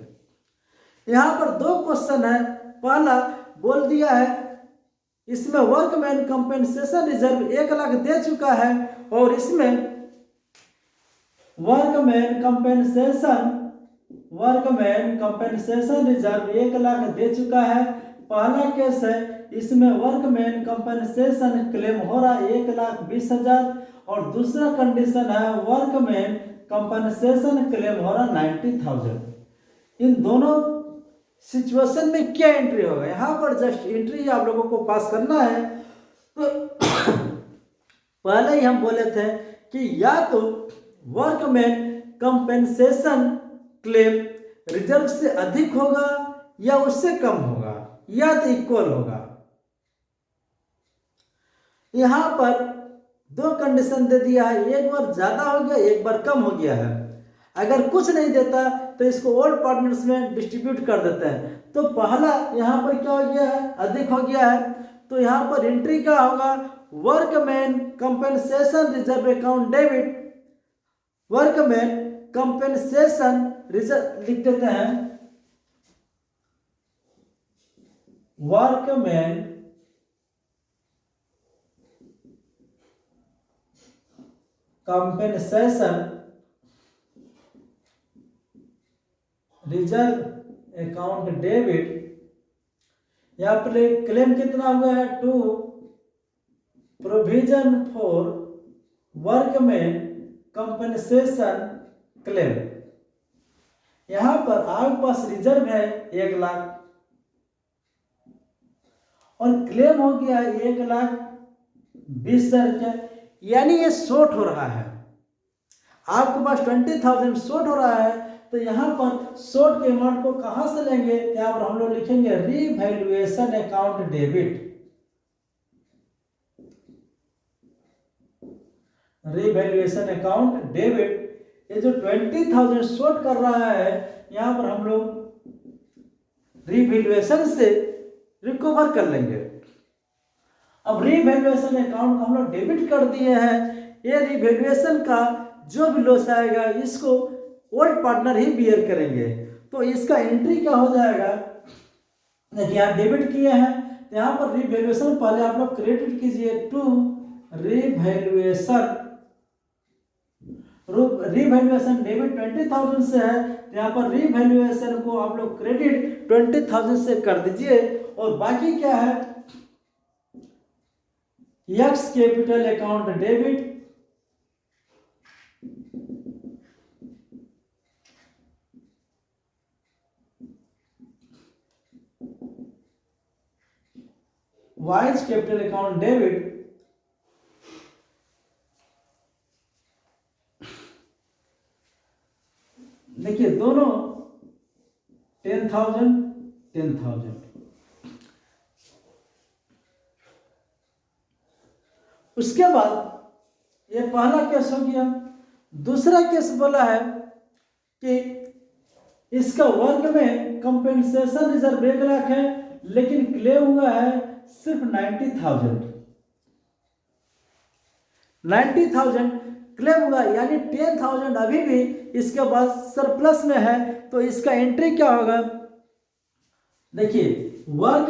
यहाँ पर दो क्वेश्चन है। पहला बोल दिया है इसमें वर्कमैन कंपनसेशन रिजर्व 1 लाख दे चुका है, और इसमें वर्कमैन कंपनसेशन रिजर्व 1 लाख दे चुका है। पहला केस है, इसमें वर्कमैन कंपनसेशन क्लेम हो रहा है 1,20,000, और दूसरा कंडीशन है वर्कमैन कंपनसेशन क्लेम हो रहा 90,000। इन दोनों सिचुएशन में क्या एंट्री होगा, यहाँ पर जस्ट एंट्री आप लोगों को पास करना है। तो पहले ही हम बोले थे कि या तो वर्कमैन कंपनसेशन क्लेम रिजर्व से अधिक होगा या उससे कम होगा या तो इक्वल होगा। यहाँ पर दो कंडीशन दे दिया है, एक बार ज्यादा हो गया एक बार कम हो गया है। अगर कुछ नहीं देता तो इसको ओल्ड पार्टनर्स में डिस्ट्रीब्यूट कर देते हैं। तो पहला यहाँ पर क्या हो गया है, अधिक हो गया है, तो यहाँ पर एंट्री क्या होगा, workman compensation reserve account debit, workman compensation reserve लिख देते हैं, workman compensation reserve account debit. यहाँ पर क्लेम कितना हुआ है, 2 provision for workman compensation claim. यहाँ पर आपके पास रिजर्व है 1 लाख और क्लेम हो गया 1,20,000 रुपया, यानी ये शॉर्ट हो रहा है। आपके पास 20,000 शॉर्ट हो रहा है, तो यहाँ पर शॉर्ट के अमाउंट को कहाँ से लेंगे, यहाँ पर हम लोग लिखेंगे revaluation account debit. Revaluation account debit, ये जो 20,000 शॉर्ट कर रहा है, यहाँ पर हम लोग रीवैल्यूएशन से रिकवर कर लेंगे। अब रीवैल्यूएशन अकाउंट को हम लोग डेबिट कर दिए हैं, ये रीवैल्यूएशन का जो भी लॉस आएगा इसको ओल्ड पार्टनर ही बियर करेंगे। तो इसका एंट्री क्या हो जाएगा, यहाँ डेबिट किए हैं तो यहाँ पर रीवैल्यूएशन पहले आप लोग क्रेडिट कीजिए टू रीवैल्यूएशन। रीवैल्यूएशन डेबिट 20,000 से है, तो यहाँ पर रीवैल्यूएशन को आप लोग क्रेडिट 20,000 से कर दीजिए, और बाकी क्या है, x capital account debit, wise capital account debit, देखिए दोनों 10,000 10,000। उसके बाद ये पहला केस हो गया। दूसरा केस बोला है कि इसका वर्क में कंपेंसेशन रिजर्व 1 लाख है, लेकिन क्लेम हुआ है सिर्फ 90,000। 90,000 क्लेम हुआ, यानी 10,000 अभी भी इसके पास सरप्लस में है। तो इसका एंट्री क्या होगा? देखिए, वर्क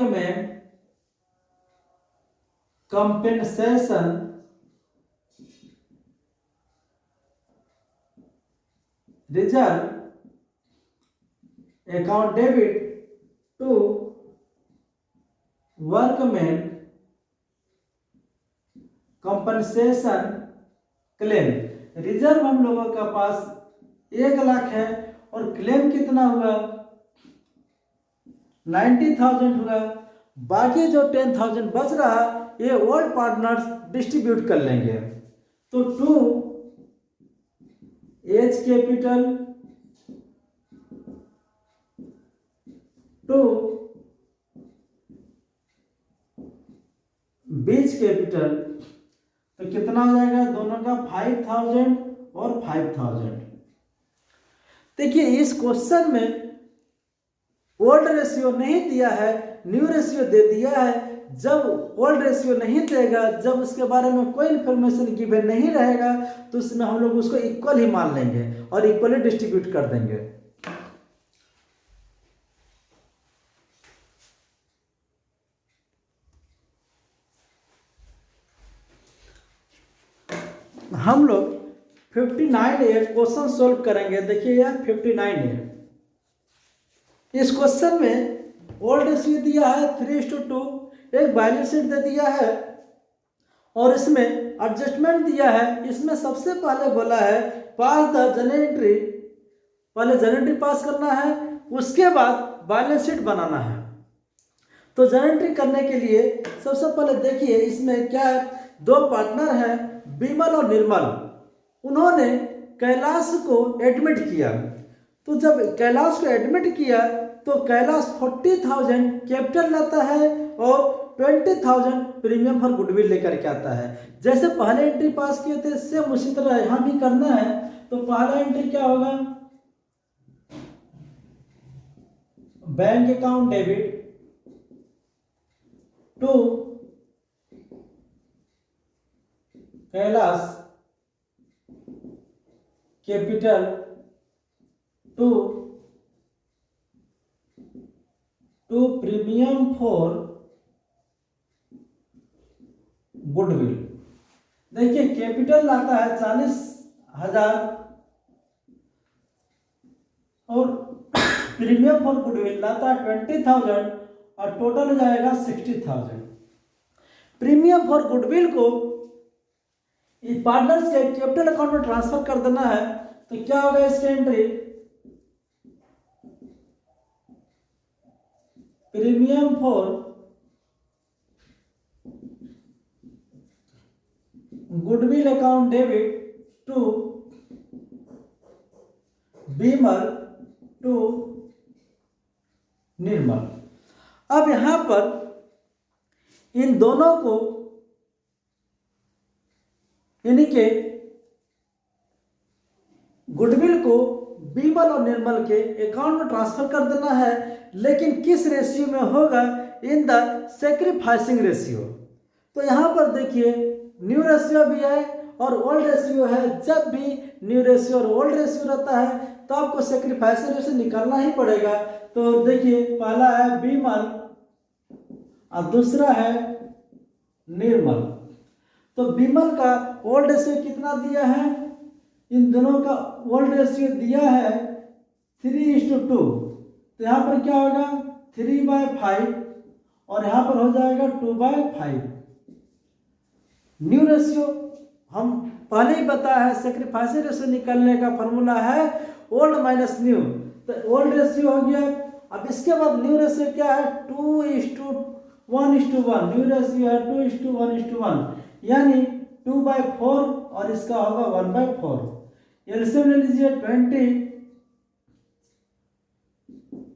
में compensation reserve account debit to workman compensation claim. Reserve हम लोगों का पास 1 लाख है और क्लेम कितना हुआ? 90,000 हुआ। बाकी जो 10,000 बच रहा ये ओल्ड पार्टनर्स डिस्ट्रीब्यूट कर लेंगे। तो to A's capital to B's capital, तो कितना हो जाएगा दोनों का? 5,000 और 5,000। देखिए, इस क्वेश्चन में ओल्ड रेशियो नहीं दिया है, न्यू रेशियो दे दिया है। जब ओल्ड रेशियो नहीं देगा, जब उसके बारे में कोई इन्फॉर्मेशन गिवन नहीं रहेगा, तो उसमें हम लोग उसको इक्वल ही मान लेंगे और इक्वली डिस्ट्रीब्यूट कर देंगे। हम लोग 59A क्वेश्चन सोल्व करेंगे। देखिए यार, 59A इस क्वेश्चन में ओल्ड रेशियो दिया है 3:2, एक बैलेंस शीट दे दिया है और इसमें एडजस्टमेंट दिया है। इसमें सबसे पहले बोला है पास द जनरल एंट्री, पहले जनरल एंट्री पास करना है, उसके बाद बैलेंस शीट बनाना है। तो जनरल एंट्री करने के लिए सबसे पहले देखिए इसमें क्या है, 2 पार्टनर हैं विमल और निर्मल। उन्होंने कैलाश को एडमिट किया। तो जब कैलाश को एडमिट किया तो कैलाश 40,000 कैपिटल लाता है और 20,000 प्रीमियम फॉर गुडविल लेकर के आता है। जैसे पहले एंट्री पास किए थे सेम उसी तरह यहाँ भी करना है। तो पहला एंट्री क्या होगा? Bank account debit to Kailash capital to premium for goodwill. देखिए, कैपिटल लाता है 40,000 और प्रीमियम फॉर गुडविल लाता है 20,000 और टोटल हो जाएगा 60,000। प्रीमियम फॉर गुडविल को पार्टनर्स के कैपिटल अकाउंट में ट्रांसफर कर देना है। तो क्या होगा इसकी entry? Premium for goodwill account debit to Vimal to Nirmal. अब यहां पर इन दोनों को यानी कि गुडविल को विमल और निर्मल के अकाउंट में ट्रांसफर कर देना है, लेकिन किस रेशियो में होगा? In the sacrificing ratio. तो यहां पर देखिए न्यू रेशियो भी है और ओल्ड रेशियो है। जब भी न्यू रेशियो और ओल्ड रेशियो रहता है तो आपको सेक्रीफाइसिंग रेशियो निकालना ही पड़ेगा। तो देखिए, पहला है विमल और दूसरा है निर्मल। तो विमल का ओल्ड रेशियो कितना दिया है? इन दोनों का ओल्ड रेशियो दिया है 3:2। तो यहाँ पर क्या होगा? 3/5 और यहाँ पर हो जाएगा 2/5। न्यू रेशियो हम पहले ही बताया है, सेक्रीफाइसिंग रेशियो निकालने का फॉर्मूला है ओल्ड माइनस न्यू। तो ओल्ड रेशियो हो गया। अब इसके बाद न्यू रेशियो क्या है? 2:1:1। न्यू रेशियो है 2:1:1, यानी 2/4 और इसका होगा 1/4। एलसीएम ले लीजिए 20,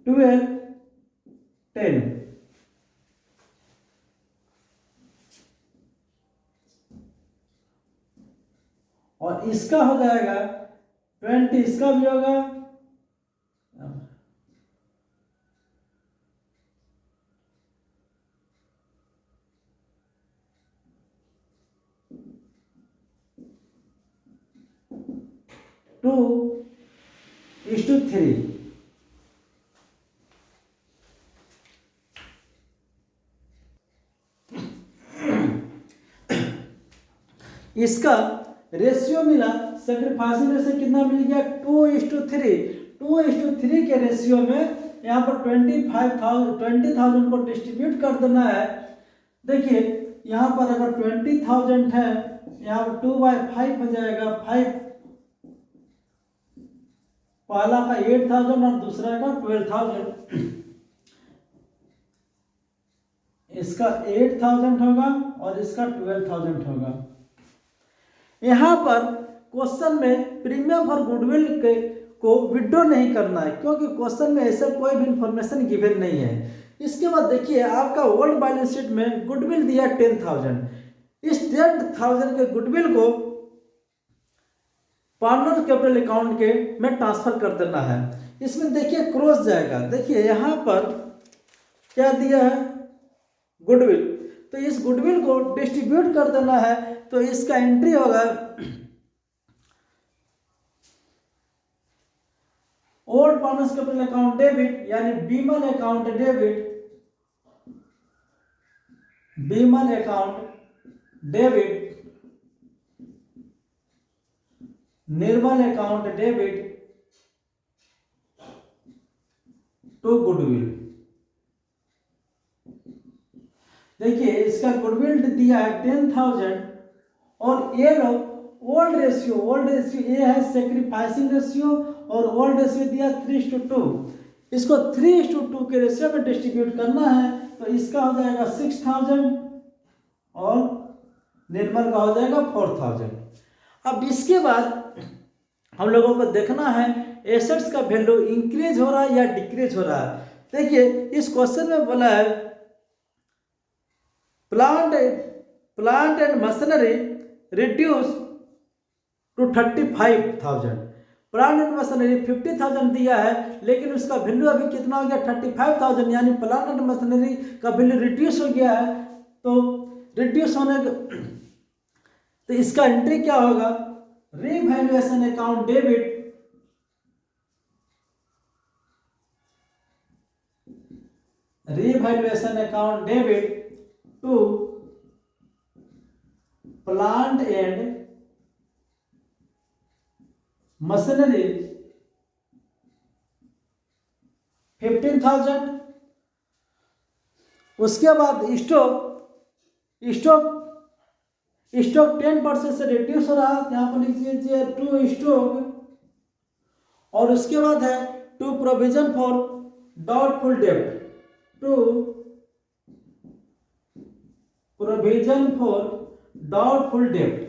12, 10। और इसका हो जाएगा 20, इसका भी होगा 2:3। इसका रेशियो मिला, सेक्रीफाइसिंग रेशियो कितना मिल गया 2:3। 2:3 के रेशियो में यहाँ पर 20,000 को डिस्ट्रीब्यूट कर देना है। देखिए यहाँ पर अगर 20,000 है, यहाँ 2/5 हो जाएगा। 5 पहला का 8,000 और दूसरा का 12,000। इसका 8,000 होगा और इसका 12,000 होगा। यहाँ पर क्वेश्चन में प्रीमियम फॉर गुडविल को विड्रॉ नहीं करना है, क्योंकि क्वेश्चन में ऐसा कोई भी इंफॉर्मेशन गिवन नहीं है। इसके बाद देखिए आपका ओल्ड बैलेंस शीट में गुडविल दिया 10,000। इस 10,000 के गुडविल को पार्टनर कैपिटल अकाउंट के में ट्रांसफर कर देना है। इसमें देखिए क्रॉस जाएगा। देखिए यहाँ पर क्या दिया है गुडविल, तो इस गुडविल को डिस्ट्रीब्यूट कर देना है। तो इसका एंट्री होगा old partners capital account debit, यानी Bimal account debit, Bimal account debit, Nirmal account debit to goodwill. देखिए इसका गुडविल दिया है 10,000 और ये लोग ओल्ड रेशियो ये है सेक्रीफाइसिंग रेशियो और ओल्ड रेशियो दिया 3:2। इसको 3:2 के रेशियो में डिस्ट्रीब्यूट करना है। तो इसका हो जाएगा 6,000 और निर्मल का हो जाएगा 4,000। अब इसके बाद हम लोगों को देखना है एसेट्स का वैल्यू इंक्रीज हो रहा है या डिक्रीज हो रहा है। देखिए इस क्वेश्चन में बोला है plant and machinery reduce to 35,000। Plant and machinery 50,000 दिया है, लेकिन उसका वैल्यू अभी कितना हो गया 35,000, यानी प्लांट एंड मशीनरी का वैल्यू रिड्यूस हो गया है। तो रिड्यूस होने तो इसका एंट्री क्या होगा, revaluation account debit, revaluation account debit to plant and machinery 15,000। उसके बाद स्टॉक 10% से रिड्यूस हो रहा है, यहाँ पर लिख लीजिए टू स्टॉक। और उसके बाद है टू प्रोविजन फॉर डाउटफुल डेब्ट, टू प्रोविजन फॉर डाउटफुल डेब्ट।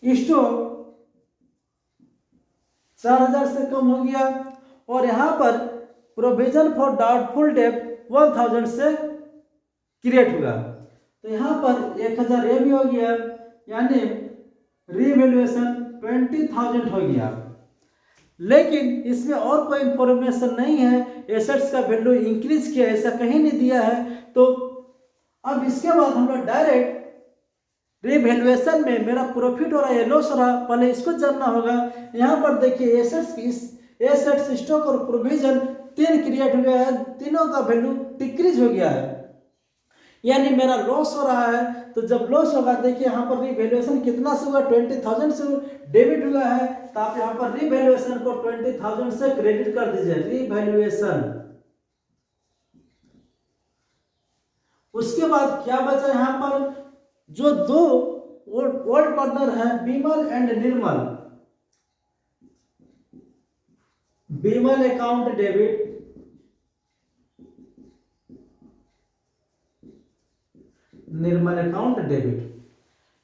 स्टॉक 4,000 से कम हो गया और यहां पर प्रोविजन फॉर डाउटफुल डेब्ट 1,000 से क्रिएट हुआ। तो यहां पर 1,000 ये भी हो गया, यानी रीवैल्यूएशन 20,000 हो गया। लेकिन इसमें और कोई इंफॉर्मेशन नहीं है, एसेट्स का वैल्यू इंक्रीज किया ऐसा कहीं नहीं दिया है। तो अब इसके बाद हम लोग डायरेक्ट रीवैल्यूएशन में मेरा प्रॉफिट हो रहा है या लॉस हो रहा है, पहले इसको जानना होगा। यहाँ पर देखिए एसेट्स स्टॉक और प्रोविजन 3 क्रिएट हुए हैं, तीनों का वैल्यू डिक्रीज हो गया है, यानी मेरा लॉस हो रहा है। तो जब लॉस होगा देखिए यहाँ पर रीवैल्यूएशन कितना से हुआ 20,000 से डेबिट हुआ है। तो आप यहाँ पर रीवैल्यूएशन को 20,000 से क्रेडिट कर दीजिए, रीवैल्यूएशन। उसके बाद क्या बचा यहाँ पर, जो दो ओल्ड पार्टनर है Bimal and Nirmal, Bimal account debit, Nirmal account debit.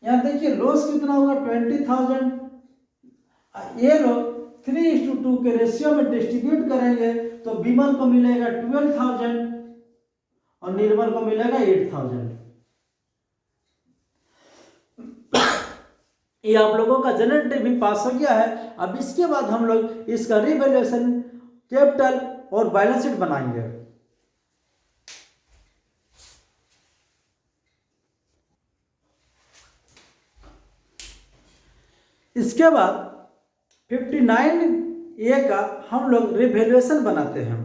यहां देखिए लॉस कितना होगा 20,000। ये लोग 3:2 के रेशियो में डिस्ट्रीब्यूट करेंगे तो बीमल को मिलेगा 12,000 और निर्मल को मिलेगा 8,000। ये आप लोगों का जनरल भी पास हो गया है। अब इसके बाद हम लोग इसका रिवैल्यूएशन, कैपिटल और बैलेंस शीट बनाएंगे। इसके बाद 59A का हम लोग रिवैल्यूएशन बनाते हैं।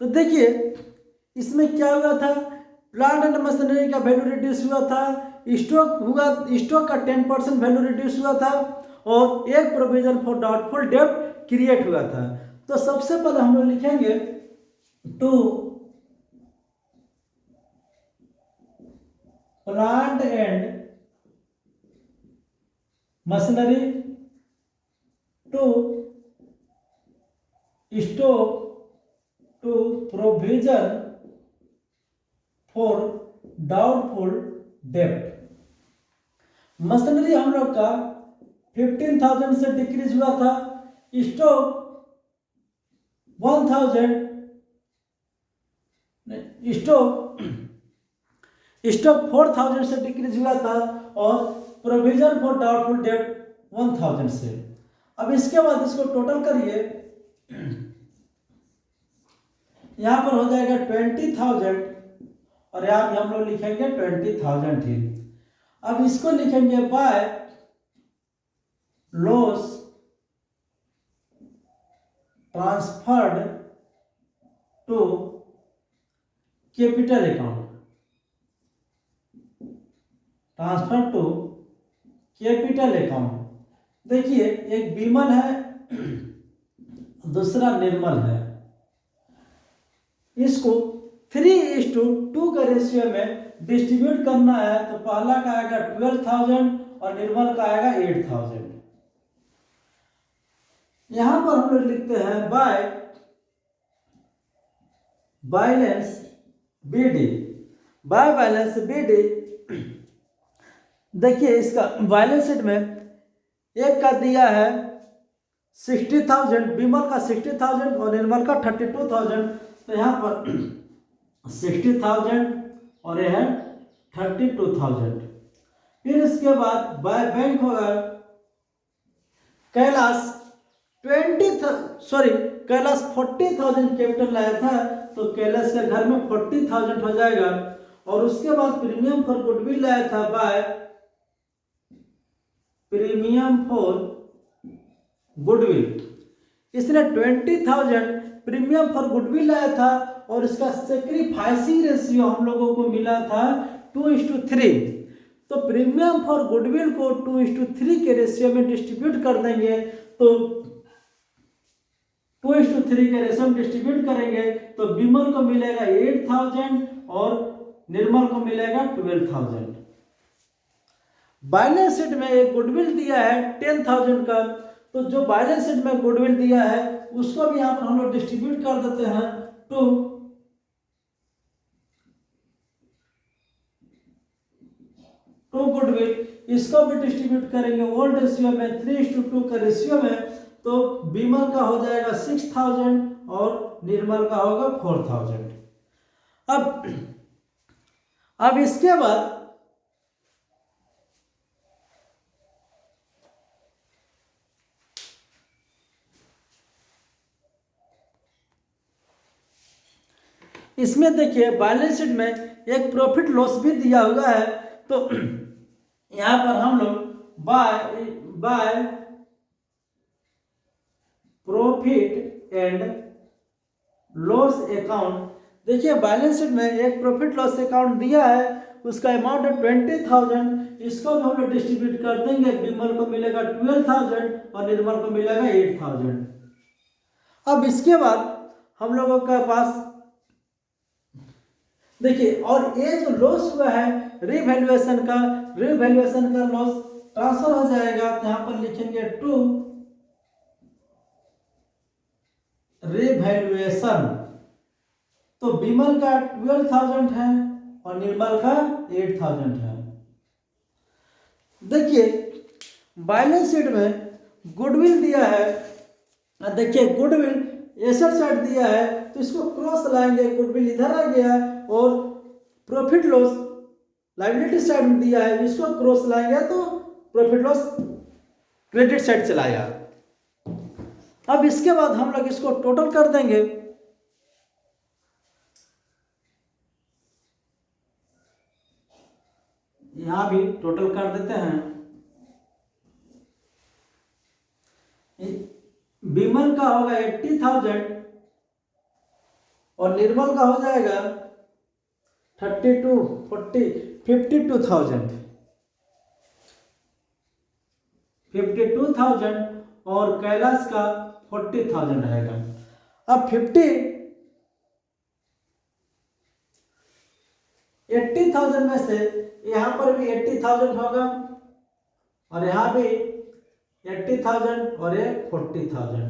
तो देखिए इसमें क्या हुआ था, प्लांट एंड मशीनरी का वैल्यू रिड्यूस हुआ था, स्टॉक का 10% वैल्यू रिड्यूस हुआ था और एक प्रोविजन फॉर डाउटफुल डेब्ट क्रिएट हुआ था। तो सबसे पहले हम लोग लिखेंगे to plant and machinery, to stock, to provision for doubtful डेब्ट। मशीनरी हम लोग का 15,000 से डिक्रीज हुआ था, स्टॉक 1,000, स्टॉक 4,000 से डिक्रीज हुआ था और प्रोविजन फॉर डाउटफुल डेब्ट 1,000 से। अब इसके बाद इसको टोटल करिए, यहां पर हो जाएगा 20,000 और यहाँ पे हम लोग लिखेंगे 20,000 ही। अब इसको लिखेंगे by loss transferred to capital account, transfer to capital account. देखिए एक विमल है, दूसरा निर्मल है, इसको 3:2 का रेशियो में डिस्ट्रीब्यूट करना है। तो पहला का आएगा 12,000 और निर्मल का आएगा 8,000। यहां पर हम लोग लिखते हैं by balance BD, by balance BD. देखिए इसका बैलेंस शीट में एक का दिया है 60,000, विमल का 60,000 और निर्मल का 32,000। तो यहाँ पर 60,000 और यह है 32,000। फिर इसके बाद बाय बैंक होगा कैलाश 40,000 कैपिटल लाया था, तो कैलाश के घर में 40,000 हो जाएगा। और उसके बाद प्रीमियम फॉर गुडविल लाया था बाय प्रीमियम फॉर गुडविल, इसने 20,000 प्रीमियम फॉर गुडविल लाया था और इसका सेक्रीफाइसिंग रेशियो हम लोगों को मिला था 2:3। तो प्रीमियम फॉर गुडविल को 2:3 के रेशियो में डिस्ट्रीब्यूट कर देंगे। तो 2:3 के रेशियो में डिस्ट्रीब्यूट करेंगे तो विमल को मिलेगा 8,000 और निर्मल को मिलेगा 12,000। बैलेंस शीट में एक गुडविल दिया है 10,000 का, तो जो बैलेंस शीट में गुडविल दिया है उसको भी यहाँ पर हम लोग डिस्ट्रीब्यूट कर देते हैं टू गुडविल, इसको भी डिस्ट्रीब्यूट करेंगे ओल्ड रेशियो में 3:2 का रेशियो में। तो विमल का हो जाएगा 6,000 और निर्मल का होगा 4,000। अब इसके बाद इसमें देखिए बैलेंस शीट में एक प्रॉफिट लॉस भी दिया हुआ है। तो यहां पर हम लोग by profit and loss account, देखिए बैलेंस शीट में एक प्रॉफिट लॉस अकाउंट दिया है, उसका अमाउंट है 20,000। इसको भी हम लोग डिस्ट्रीब्यूट कर देंगे, विमल को मिलेगा 12,000 और निर्मल को मिलेगा 8,000। अब इसके बाद हम लोगों के पास देखिए, और ये जो लॉस हुआ है रिवैल्यूएशन का लॉस ट्रांसफर हो जाएगा। तो यहां पर लिखेंगे टू रिवैल्यूएशन। तो विमल का 12,000 है और निर्मल का 8,000 है। देखिए बैलेंस शीट में गुडविल दिया है, देखिए गुडविल एसेट साइड दिया है, तो इसको क्रॉस लाएंगे, गुडविल इधर आ गया और प्रॉफिट लॉस लायबिलिटी साइड में दिया है, इसको क्रॉस लाएंगे तो प्रॉफिट लॉस क्रेडिट साइड चलाया। अब इसके बाद हम लोग इसको टोटल कर देंगे। यहां भी टोटल कर देते हैं। विमल का होगा 80,000 और निर्मल का हो जाएगा 32, 40, 52,000 और कैलाश का 40,000 रहेगा। अब 80,000 में से यहां पर भी 80,000 होगा और यहां भी 80,000 और ये 40,000।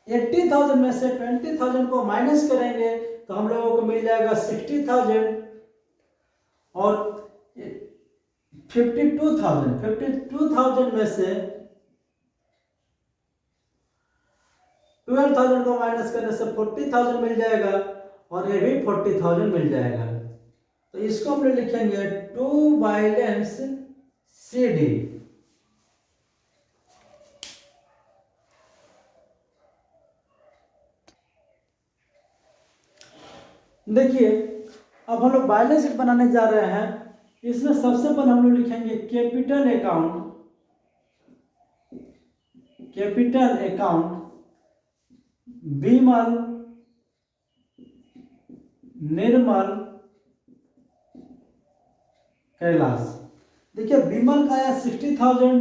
80,000 में से 20,000 को माइनस करेंगे तो हम लोगों को मिल जाएगा 60,000 और 52,000 में से 12,000 को माइनस करने से 40,000 मिल जाएगा और ये भी 40,000 मिल जाएगा। तो इसको हम लोग लिखेंगे 2 बैलेंस CD। देखिए अब हम लोग बैलेंस शीट बनाने जा रहे हैं। इसमें सबसे पहले हम लोग लिखेंगे कैपिटल अकाउंट विमल, निर्मल, कैलाश। देखिए विमल का आया 60,000,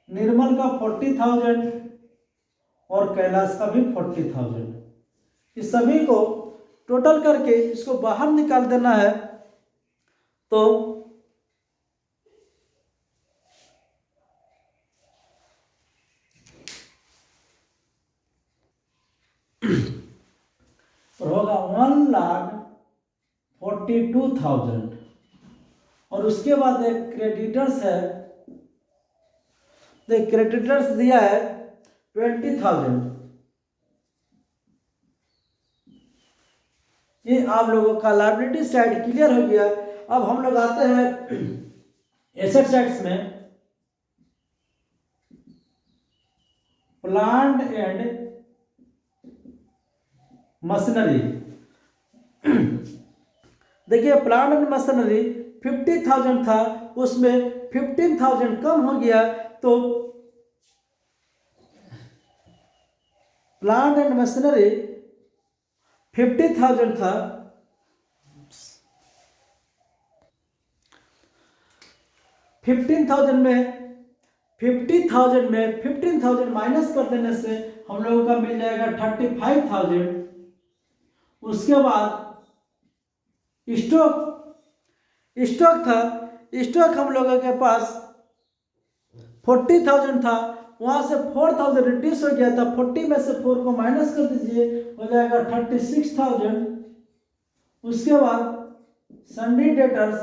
निर्मल का 40,000 और कैलाश का भी 40,000। इस सभी को टोटल करके इसको बाहर निकाल देना है। तो होगा 1,42,000 और उसके बाद एक क्रेडिटर्स है। देख क्रेडिटर्स दिया है 20,000। ये आप लोगों का लायबिलिटी साइड क्लियर हो गया। अब हम लोग आते हैं एसेट साइड्स में। Plant and machinery. देखिए प्लांट एंड मशीनरी 50,000 था, उसमें 15,000 कम हो गया तो प्लांट एंड मशीनरी 50,000 था, 15,000 में 15,000 माइनस कर देने से हम लोगों का मिल जाएगा 35,000। उसके बाद स्टॉक था। स्टॉक हम लोगों के पास 40,000 था, वहां से 4,000 रिड्यूस हो गया था। 40 में से 4 को माइनस कर दीजिए, हो जाएगा 36,000। उसके बाद सन्ड्री डेटर्स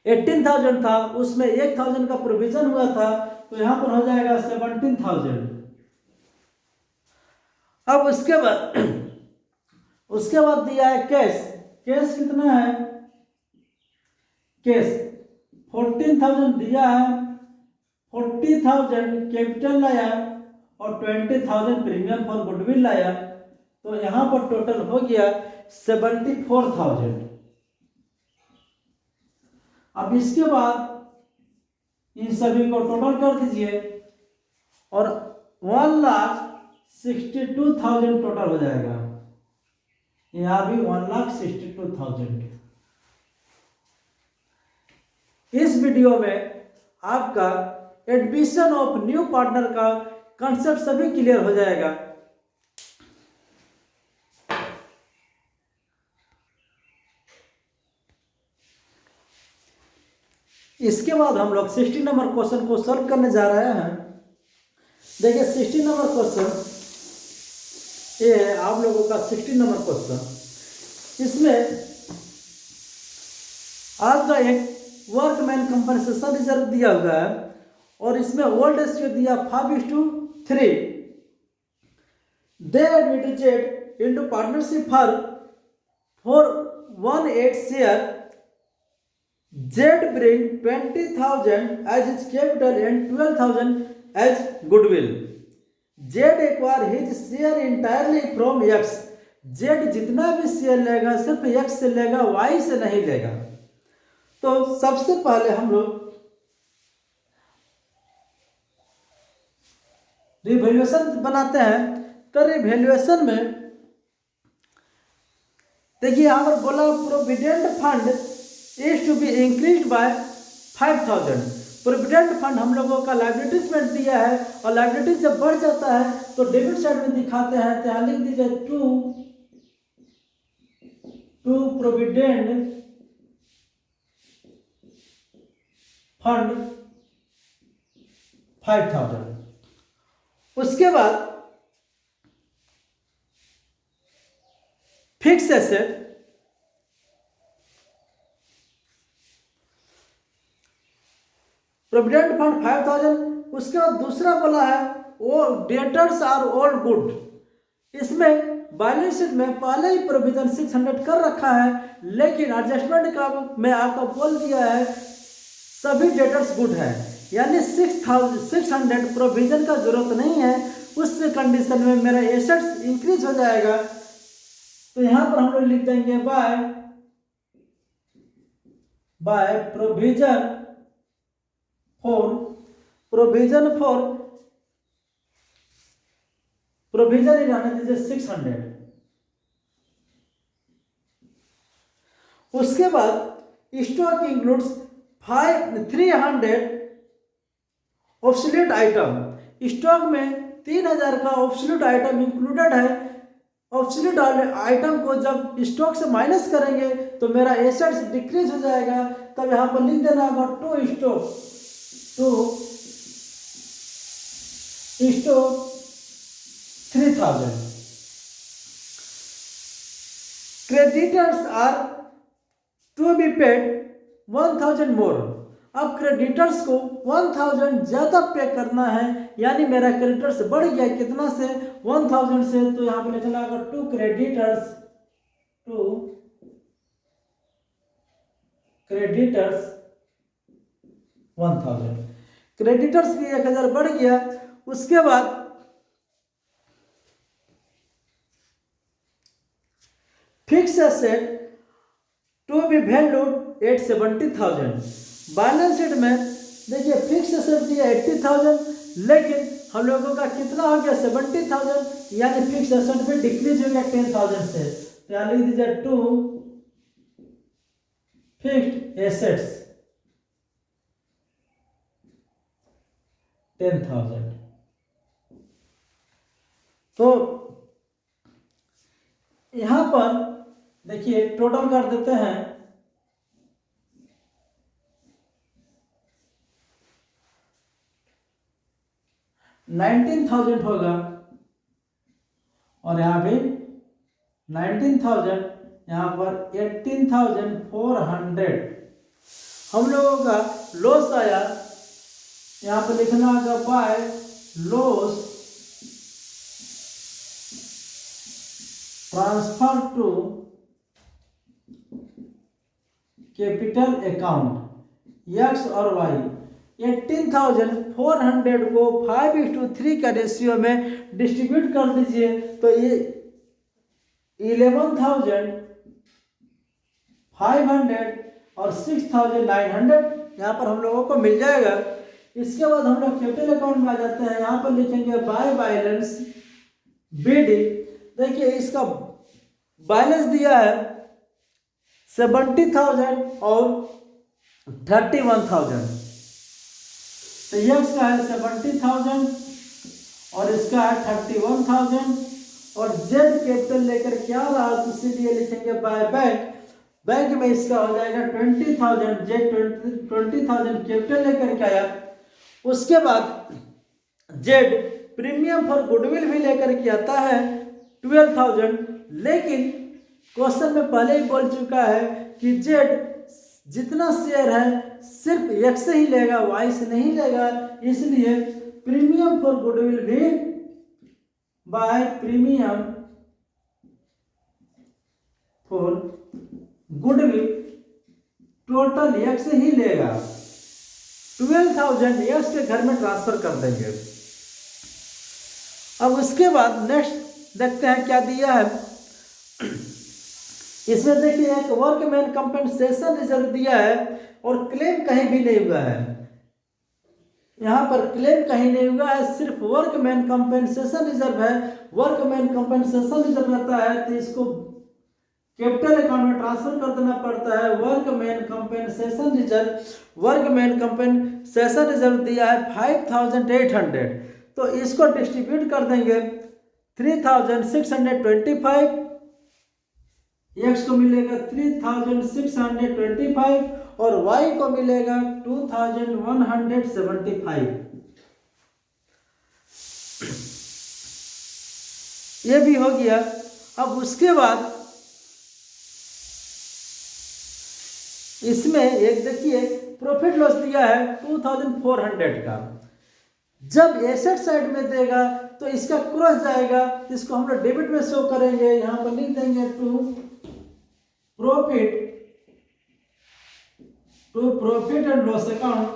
18,000 था, उसमें 1,000 का प्रोविजन हुआ था तो यहां पर हो जाएगा 17,000। अब उसके बाद दिया है कैश कितना है? कैश 14,000 दिया है, 40,000 कैपिटल लाया और 20,000 प्रीमियम फॉर गुडविल लाया, तो यहां पर टोटल हो गया 74,000। अब इसके बाद इन सभी को टोटल कर दीजिए और 1,62,000 टोटल हो जाएगा। यहां भी 1,62,000। इस वीडियो में आपका एडमिशन ऑफ न्यू पार्टनर का कंसेप्ट सभी क्लियर हो जाएगा। इसके बाद हम लोग 60 नंबर क्वेश्चन को सॉल्व करने जा रहे हैं। देखिए 60 नंबर क्वेश्चन ये है आप लोगों का 60 नंबर क्वेश्चन। इसमें आपका एक वर्कमैन कंपनसेशन रिजर्व दिया हुआ है और इसमें ओल्ड रेशियो दिया 5:3। They admitted into partnership for For 1/8 share, Z bring 20,000 as its capital and 12,000 as goodwill. Z acquire his share entirely from X. Z जितना भी शेयर लेगा सिर्फ X से लेगा, Y से नहीं लेगा। तो सबसे पहले हम लोग रिवैल्यूएशन बनाते हैं। तो रिवैल्यूएशन में देखिए यहाँ पर बोला provident fund is to be increase by 5,000। Provident fund हम लोगों का लाइबिलिटीज में दिया है और लाइबिलिटीज जब बढ़ जाता है तो डेबिट साइड में दिखाते हैं। तो यहाँ लिख दीजिए टू प्रोविडेंट फंड 5,000। उसके बाद फिक्स एसेट प्रोविडेंट फंड 5,000। उसके बाद दूसरा बोला है वो डेटर्स आर ऑल गुड। इसमें बैलेंस शीट में पहले ही प्रोविजन 600 कर रखा है, लेकिन एडजस्टमेंट का मैं आपको बोल दिया है सभी डेटर्स गुड है, यानी 600 प्रोविजन का जरूरत नहीं है। उस कंडीशन में मेरा एसेट्स इंक्रीज हो जाएगा। तो यहां पर हम लोग लिख देंगे बाय प्रोविजन ही रहने दीजिए 600। उसके बाद stock includes 300 absolute item. Stock में 3,000 का ऑब्सोल्यूट आइटम इंक्लूडेड है। ऑब्सोल्यूट आइटम को जब स्टॉक से माइनस करेंगे तो मेरा एसेट्स डिक्रीज हो जाएगा। तब यहाँ पर लिख देना होगा to stock 3,000। Creditors are to be paid 1,000 more. अब क्रेडिटर्स को 1,000 ज्यादा पे करना है, यानी मेरा क्रेडिटर्स बढ़ गया कितना से 1,000 से। तो यहाँ पे लिखना होगा टू क्रेडिटर्स 1,000। क्रेडिटर्स भी 1,000 बढ़ गया। उसके बाद fix asset to be valued at 70,000। Balance sheet में देखिए फिक्स एसेट दिया 80,000, लेकिन हम लोगों का कितना हो गया 70,000, यानी फिक्स एसेट भी डिक्रीज हो गया 10,000 से। तो यहाँ लिख दीजिए टू फिक्स्ड एसेट्स 10,000। तो यहां पर देखिए टोटल कर देते हैं 19,000 होगा, और यहाँ पे 19,000, यहाँ पर 18,400 हम लोगों का लॉस आया। यहाँ पर लिखना होगा by loss transfer to capital account X और वाई। 18,400 को 5:3 का रेशियो में डिस्ट्रीब्यूट कर दीजिए। तो ये 11,500 और 6,900 यहाँ पर हम लोगों को मिल जाएगा। इसके बाद हम लोग कैपिटल अकाउंट में आ जाते हैं। यहाँ पर लिखेंगे बाय बैलेंस बीडी। देखिए इसका बैलेंस दिया है 70,000 और 31,000। तो यक्स का है 70,000 और इसका है 31,000, और जेड कैपिटल लेकर क्या रहा तो इसीलिए लिखेंगे बाय बैंक। बैंक में इसका हो जाएगा 20,000। जेड 20,000 कैपिटल लेकर के आया। उसके बाद जेड प्रीमियम फॉर गुडविल भी लेकर के आता है 12,000, लेकिन क्वेश्चन में पहले ही बोल चुका है कि जेड जितना शेयर है सिर्फ एक्स से ही लेगा, वाई से नहीं लेगा, इसलिए प्रीमियम फॉर गुडविल भी by premium for goodwill total X ही लेगा, 12,000 एक्स के घर में ट्रांसफर कर देंगे। अब उसके बाद नेक्स्ट देखते हैं क्या दिया है इसमें। देखिए एक वर्कमैन कंपनसेशन रिजर्व दिया है और क्लेम कहीं भी नहीं हुआ है, यहाँ पर क्लेम कहीं नहीं हुआ है, सिर्फ वर्कमैन कंपनसेशन रिजर्व है। वर्कमैन कंपनसेशन रिजर्व रहता है तो इसको कैपिटल अकाउंट में ट्रांसफर कर देना पड़ता है। वर्कमैन कंपनसेशन रिजर्व दिया है 5,800, तो इसको डिस्ट्रीब्यूट कर देंगे। 3,625 एक्स को मिलेगा 3,625 और वाई को मिलेगा 2,175। ये भी हो गया। अब उसके बाद इसमें एक देखिए प्रॉफिट लॉस दिया है 2,400 का। जब एसेट साइड में देगा तो इसका क्रॉस जाएगा, इसको हम लोग डेबिट में शो करेंगे। यहां पर लिख देंगे to profit and loss account,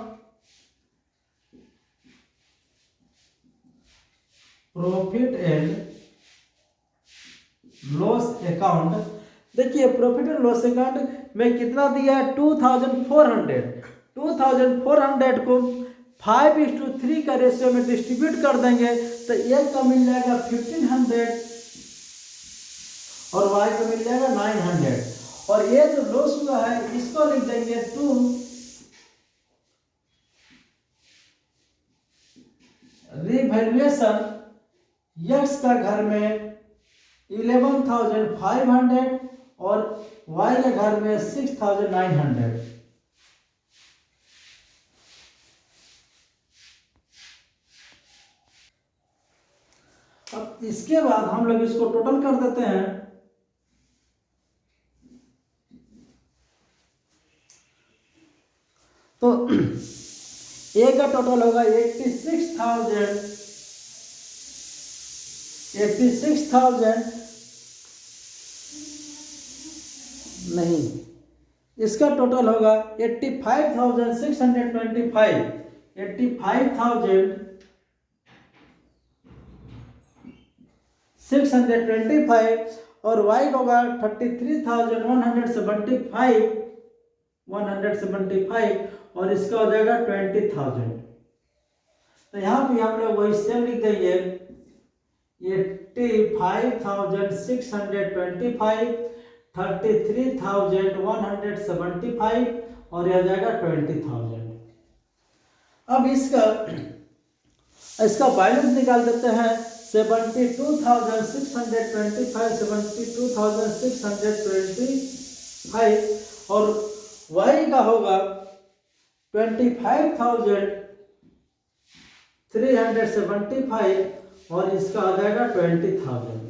profit and loss account. देखिए प्रॉफिट एंड लॉस अकाउंट में कितना दिया है 2,400 को 5:3 का रेशियो में डिस्ट्रीब्यूट कर देंगे तो एक का मिल जाएगा 1,500 और वाई का मिल जाएगा 900। और ये जो लॉस हुआ है इसको लिख देंगे टू रिवैल्यूएशन एक्स का घर में 11,500 और वाई के घर में 6,900। अब इसके बाद हम लोग इसको टोटल कर देते हैं। तो ए का टोटल होगा 86,000 नहीं, इसका टोटल होगा 85,625 और वाई होगा 33,175 और इसका हो जाएगा 20,000। तो यहाँ पे हम लोग वही सेम लिख देंगे 85,625, 33,175 और यह हो जाएगा 20,000। अब इसका बैलेंस निकाल देते हैं। 72,625, 72,625 और वाई का होगा 25,375 और इसका आ जाएगा 20,000।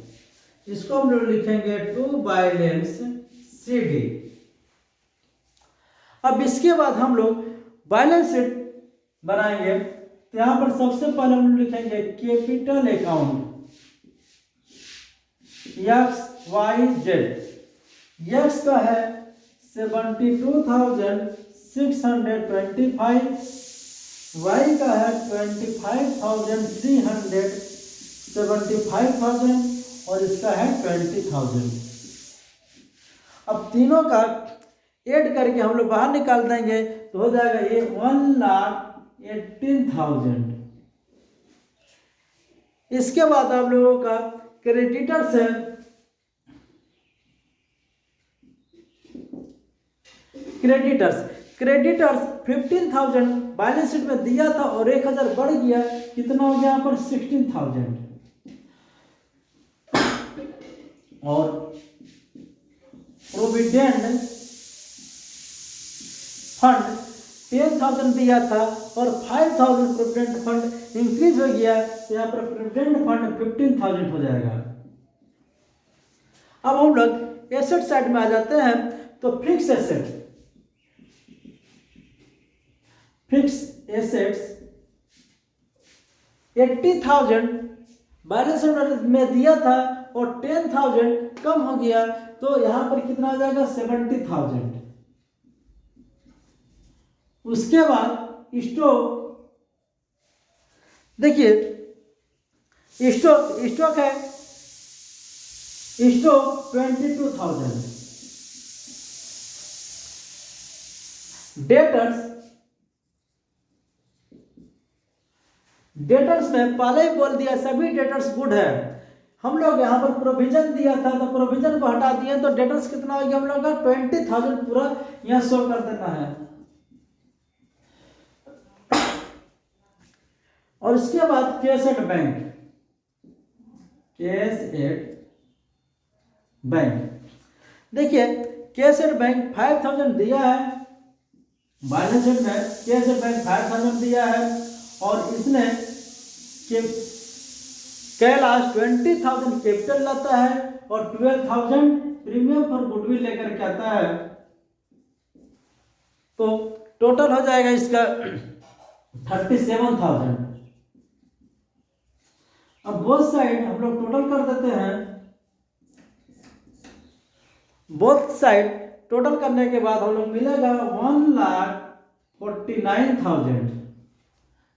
इसको हम लोग लिखेंगे टू बैलेंस CD। अब इसके बाद हम लोग बैलेंस शीट बनाएंगे। तो यहां पर सबसे पहले हम लोग लिखेंगे कैपिटल अकाउंट XYZ। एक्स का है 72,625, वाई का है 25,375,000 और इसका है 20,000। अब तीनों का ऐड करके हम लोग बाहर निकाल देंगे तो हो जाएगा ये 1,18,000। इसके बाद आप लोगों का क्रेडिटर्स है। क्रेडिटर्स 15,000 बैलेंस शीट में दिया था और 1,000 बढ़ गया, कितना हो गया यहाँ पर 16,000। और प्रोविडेंट फंड 10,000 दिया था और 5,000 प्रोविडेंट फंड इंक्रीज हो गया तो यहाँ पर प्रोविडेंट फंड 15,000 हो जाएगा। अब हम लोग एसेट साइड में आ जाते हैं। तो फिक्स एसेट्स 80,000 बैलेंस शीट में दिया था और 10,000 कम हो गया तो यहाँ पर कितना आ जाएगा 70,000। उसके बाद स्टॉक, देखिए स्टॉक है, स्टॉक 22,000। डेटर्स में पहले ही बोल दिया सभी डेटर्स गुड है। हम लोग यहाँ पर प्रोविजन दिया था तो प्रोविजन को हटा दिए तो डेटर्स कितना हो गया हम लोग का 20,000 पूरा यहाँ शो कर देना है। और इसके बाद कैश एट बैंक, देखिए कैश एट बैंक 5,000 दिया है, बैलेंस शीट में कैश एट बैंक 5,000 दिया है और इसने कैलाश 20,000 कैपिटल लाता है और 12,000 प्रीमियम फॉर गुडविल लेकर के आता है। तो टोटल हो जाएगा इसका 37,000। अब बोथ साइड हम लोग टोटल कर देते हैं। बोथ साइड टोटल करने के बाद हम लोग मिलेगा 1,49,000।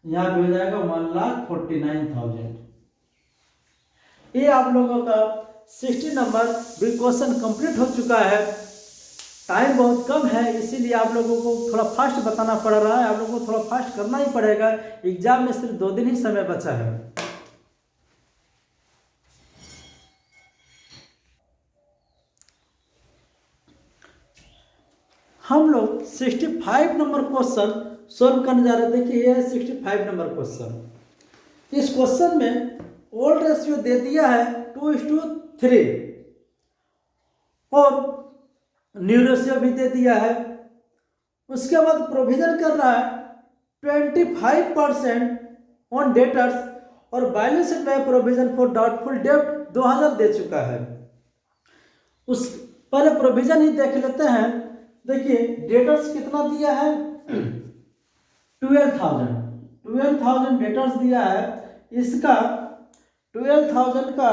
यहाँ पे हो जाएगा 1,49,000। ये आप लोगों का 60 नंबर भी क्वेश्चन कंप्लीट हो चुका है। टाइम बहुत कम है इसीलिए आप लोगों को थोड़ा फास्ट बताना पड़ रहा है, आप लोगों को थोड़ा फास्ट करना ही पड़ेगा। एग्जाम में सिर्फ 2 दिन ही समय बचा है। हम लोग 65 नंबर क्वेश्चन सोल्व करने जा रहे हैं। देखिए ये है 65 नंबर क्वेश्चन। इस क्वेश्चन में ओल्ड रेशियो दे दिया है 2:3 और न्यू रेशियो भी दे दिया है। उसके बाद प्रोविजन कर रहा है 25% ऑन डेटर्स और बैलेंस शीट में प्रोविजन फॉर डाउटफुल डेब्ट 2,000 दे चुका है। उस पहले प्रोविजन ही देख लेते हैं। देखिए डेटर्स कितना दिया है 12,000 डेटर्स दिया है। इसका 12,000 का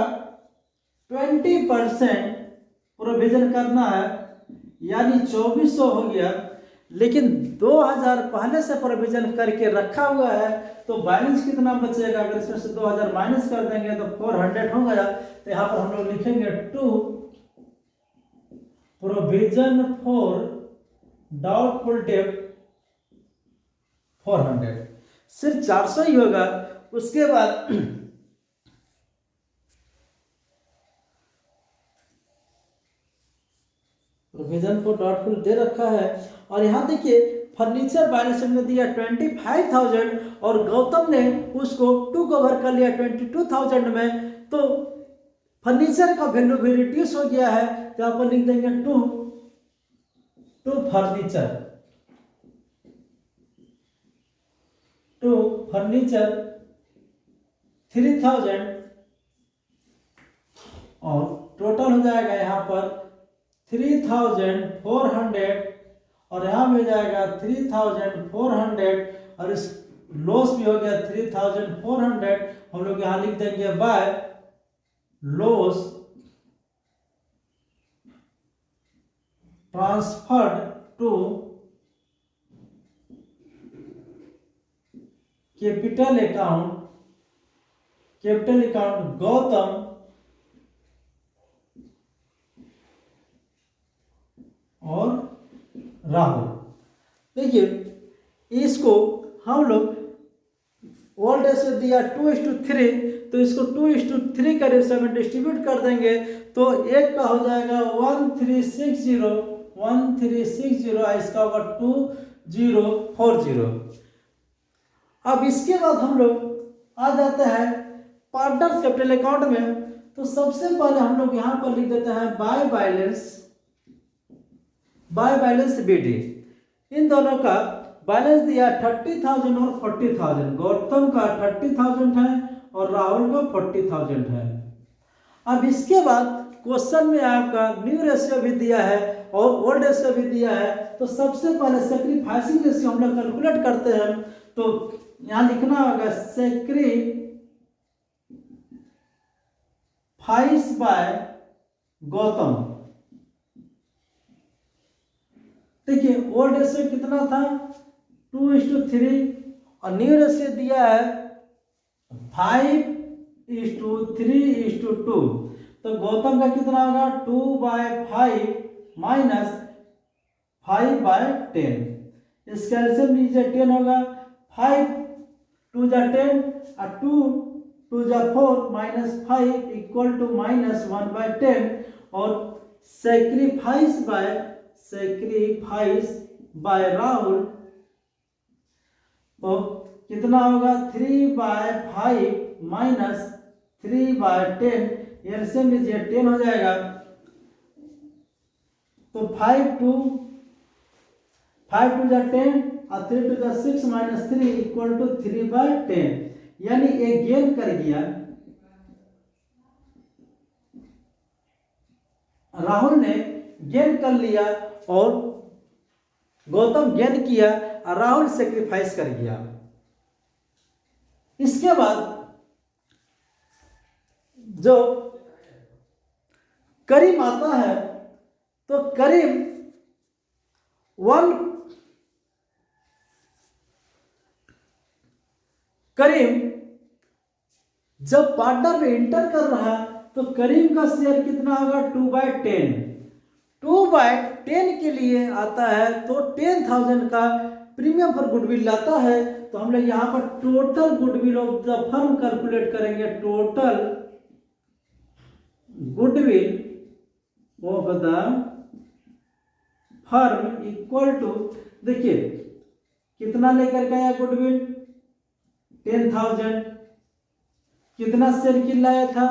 20% प्रोविजन करना है यानी 2,400 हो गया। लेकिन 2,000 पहले से प्रोविजन करके रखा हुआ है तो बैलेंस कितना बचेगा। अगर इसमें से 2,000 माइनस कर देंगे तो 400 हो गया। तो यहाँ पर हम लोग लिखेंगे टू प्रोविजन फॉर डाउटफुल डेब्ट 400, सिर्फ 400 ही होगा। उसके बाद प्रोविजन फॉर डाउटफुल दे रखा है और यहाँ देखिए फर्नीचर बैलेंस शीट में दिया 25,000 और गौतम ने उसको 2 कवर कर लिया 22,000 में। तो फर्नीचर का वैल्यू भी रिड्यूस हो गया है। तो यहाँ पर लिख देंगे टू फर्नीचर 3,000 और टोटल हो जाएगा यहाँ पर 3,400 और यहाँ भी हो जाएगा 3,400 और इस लॉस भी हो गया 3,400। हम लोग यहाँ लिख देंगे by loss transferred to capital account Gautam और राहुल। देखिए इसको हम लोग ओल्ड रेशियो दिया 2:3 तो इसको 2:3 का रेशियो में डिस्ट्रीब्यूट कर देंगे तो एक का हो जाएगा 1360 इसका होगा 2040। अब इसके बाद हम लोग आ जाते हैं पार्टनर्स कैपिटल अकाउंट में। तो सबसे पहले हम लोग यहाँ पर लिख देते हैं बाय बैलेंस BD। इन दोनों का बैलेंस दिया 30,000 और 40,000। गौतम का 30,000 है और राहुल का 40,000 है। अब इसके बाद क्वेश्चन में आपका न्यू रेशियो भी दिया है और ओल्ड रेशियो भी दिया है। तो सबसे पहले सैक्रिफाइसिंग रेशियो हम लोग कैलकुलेट करते हैं। तो यहाँ लिखना होगा सैक्रिफाइस बाय गौतम। देखिए ओल्ड रेशियो कितना था 2:3 और न्यू रेशियो दिया है 5:3:2। तो गौतम का कितना होगा 2/5 माइनस 5/10। इसका एलसीएम लीजिए 10 होगा 5 2 जा 10 और 2 2 जा 4 माइनस 5 इक्वल टू माइनस 1/10 और सेक्रीफाइस बाय राहुल तो कितना होगा 3/5 माइनस 3/10। एलसीएम लीजिए 10 हो जाएगा तो 5 2 जा 10 और 3 2 जा 6 माइनस 3 इक्वल टू 3/10। यानी एक गेन कर गया राहुल ने गेन कर लिया और गौतम गेन किया और राहुल सेक्रीफाइस कर गया। इसके बाद जो करीम आता है तो करीम जब पार्टनर में इंटर कर रहा तो करीम का शेयर कितना होगा 2/10। 2/10 के लिए आता है तो 10,000 का प्रीमियम फॉर गुडविल लाता है। तो हम लोग यहाँ पर total goodwill of the firm calculate करेंगे। Total goodwill of the firm equal to, देखिए कितना लेकर के आया गुडविल 10,000। कितना शेयर की लाया था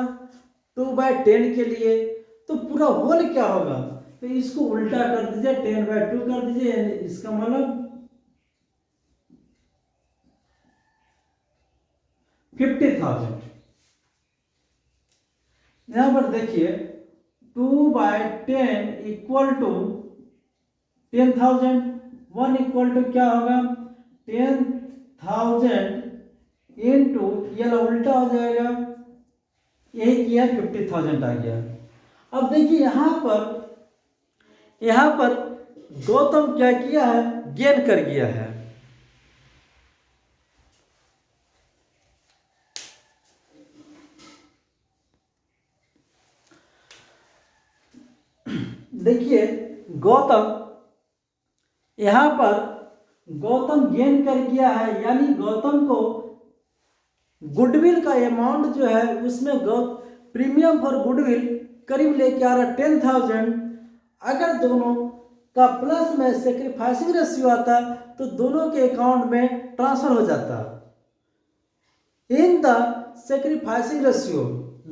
2/10 के लिए। तो पूरा होल क्या होगा तो इसको उल्टा कर दीजिए 10/2 कर दीजिए। यानी इसका मतलब 50,000। यहां पर देखिए 2/10 इक्वल टू 10,000। 1 इक्वल टू क्या होगा 10,000 इंटू ये उल्टा हो जाएगा यही किया 50,000 आ गया। अब देखिए यहां पर गौतम क्या किया है गेन कर गया है। देखिए यहां पर गौतम गेन कर गया है यानी गौतम को गुडविल का अमाउंट जो है उसमें प्रीमियम फॉर गुडविल करीब लेके आ रहा 10,000। अगर दोनों का प्लस में सेक्रीफाइसिंग रेशियो आता तो दोनों के अकाउंट में ट्रांसफर हो जाता इन द सेक्रीफाइसिंग रेशियो।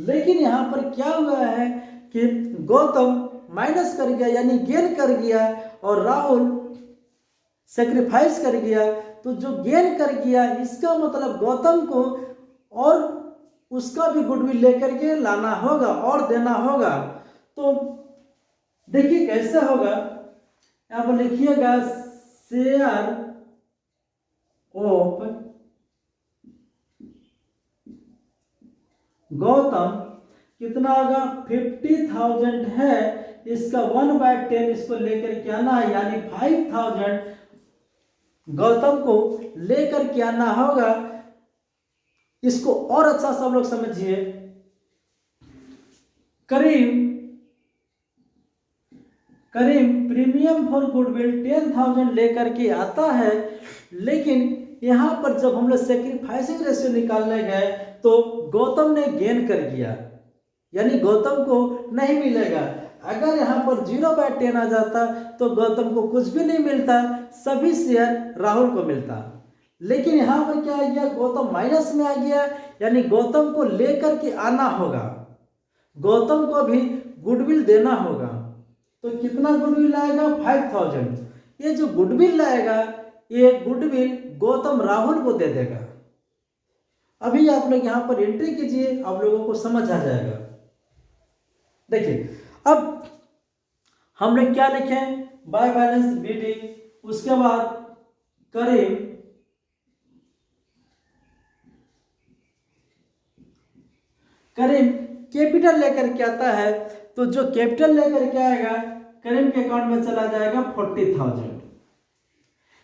लेकिन यहाँ पर क्या हुआ है कि गौतम माइनस कर गया यानी गेन कर गया और राहुल सेक्रीफाइस कर गया। तो जो गेन कर गया इसका मतलब गौतम को और उसका भी गुडविल लेकर के लाना होगा और देना होगा। तो देखिए कैसे होगा यहां पर लिखिएगा शेयर ऑफ गौतम कितना होगा 50,000 है। इसका 1/10 इसको लेकर के आना है यानी 5,000 गौतम को लेकर के आना होगा। इसको और अच्छा सब लोग समझिए करीम प्रीमियम फॉर गुडविल 10,000 लेकर के आता है। लेकिन यहां पर जब हम लोग सेक्रीफाइसिंग रेशियो निकालने गए तो गौतम ने गेन कर दिया यानी गौतम को नहीं मिलेगा। अगर यहाँ पर 0/10 आ जाता तो गौतम को कुछ भी नहीं मिलता, सभी शेयर राहुल को मिलता। लेकिन यहाँ पर क्या आ गया गौतम माइनस में आ गया यानी गौतम को लेकर के आना होगा, गौतम को भी गुडविल देना होगा। तो कितना गुडविल आएगा 5,000। ये जो गुडविल लाएगा ये गुडविल गौतम राहुल को दे देगा। अभी आप लोग यहाँ पर एंट्री कीजिए आप लोगों को समझ आ जाएगा। देखिए अब हम लोग क्या लिखे बाय बैलेंस बीटी, उसके बाद करीम कैपिटल लेकर के आता है तो जो कैपिटल लेकर के आएगा करीम के अकाउंट में चला जाएगा 40,000।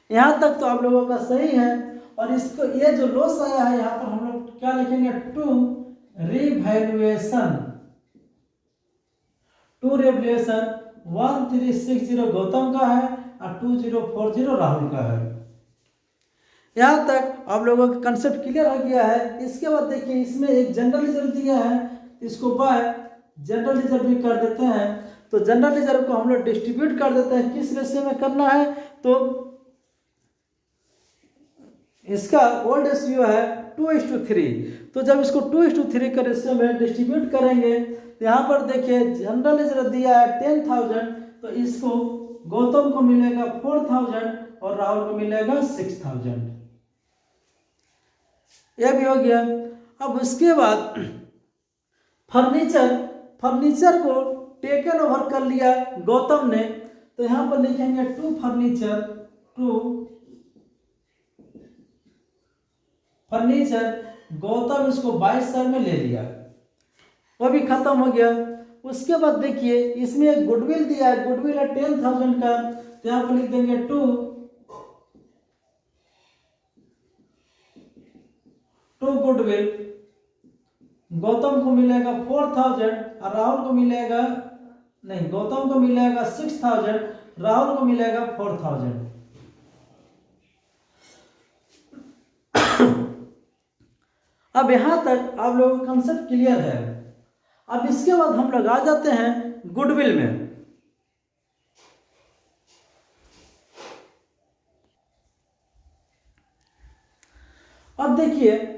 यहाँ तक तो आप लोगों का सही है। और इसको ये जो लॉस आया है यहाँ पर हम लोग क्या लिखेंगे, टू रिवैल्यूएशन 1360 गौतम का है और 2040 राहुल का है। यहाँ तक आप लोगों का कंसेप्ट क्लियर हो गया है। इसके बाद देखिए इसमें एक जनरल रिजर्व दिया है, इसको बाय जनरल रिजर्व भी कर देते हैं। तो जनरल रिजर्व को हम लोग डिस्ट्रीब्यूट कर देते हैं, किस रेशियो में करना है, तो इसका ओल्ड रेशियो है 2:3। तो जब इसको 2:3 का रेशियो में डिस्ट्रीब्यूट करेंगे तो यहाँ पर देखिए जनरल रिजर्व दिया है 10,000, तो इसको गौतम को मिलेगा 4,000 और राहुल को मिलेगा 6,000। यह भी हो गया। अब उसके बाद फर्नीचर को टेकन ओवर कर लिया गौतम ने, तो यहाँ पर लिखेंगे टू फर्नीचर गौतम इसको 22,000 में ले लिया, वो भी खत्म हो गया। उसके बाद देखिए इसमें एक गुडविल दिया है, गुडविल है 10,000 का, तो यहाँ पर लिख देंगे टू गुडविल, गौतम को मिलेगा 4,000 और राहुल को मिलेगा गौतम को मिलेगा 6,000, राहुल को मिलेगा 4,000। अब यहां तक आप लोगों का कंसेप्ट क्लियर है। अब इसके बाद हम लोग आ जाते हैं गुडविल में। अब देखिए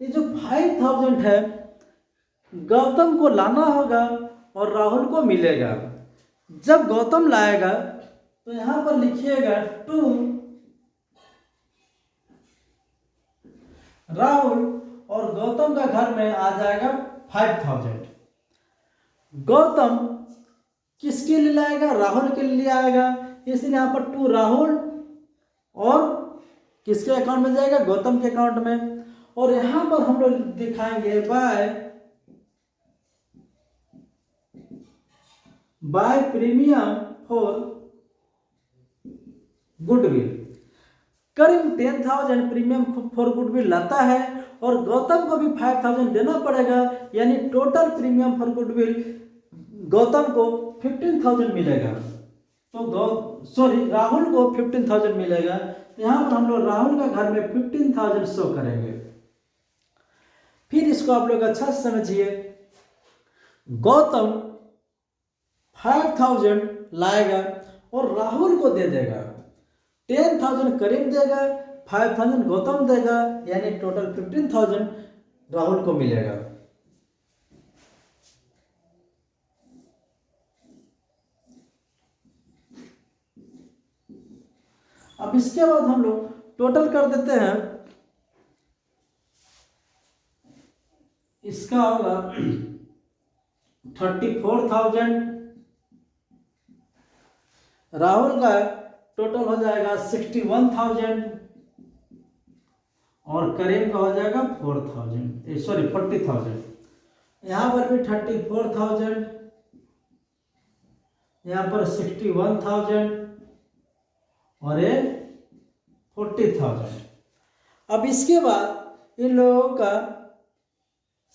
ये जो 5,000 है गौतम को लाना होगा और राहुल को मिलेगा। जब गौतम लाएगा तो यहां पर लिखिएगा टू राहुल और गौतम का घर में आ जाएगा 5,000। गौतम किसके लिए लाएगा, राहुल के लिए आएगा, इसलिए यहाँ पर टू राहुल और किसके अकाउंट में जाएगा, गौतम के अकाउंट में। और यहां पर हम लोग दिखाएंगे बाय प्रीमियम फॉर गुडविल। करीब 10,000 प्रीमियम फॉर गुडविल लाता है और गौतम को भी 5,000 देना पड़ेगा, यानी total premium for goodwill Gautam को 15,000 मिलेगा। तो राहुल को 15,000 मिलेगा। तो यहाँ पर हम लोग राहुल का घर में 15,000 शो करेंगे। फिर इसको आप लोग अच्छा से समझिए, गौतम 5,000 लाएगा और राहुल को दे देगा, 10,000 करीम देगा, 5,000 गौतम देगा, यानी टोटल 15,000 राहुल को मिलेगा। अब इसके बाद हम लोग टोटल कर देते हैं, इसका होगा 34,000, राहुल का टोटल हो जाएगा 61,000 और करीम का हो जाएगा 40,000। यहाँ पर भी 34,000, यहाँ पर 61,000 और ये 40,000। अब इसके बाद इन लोगों का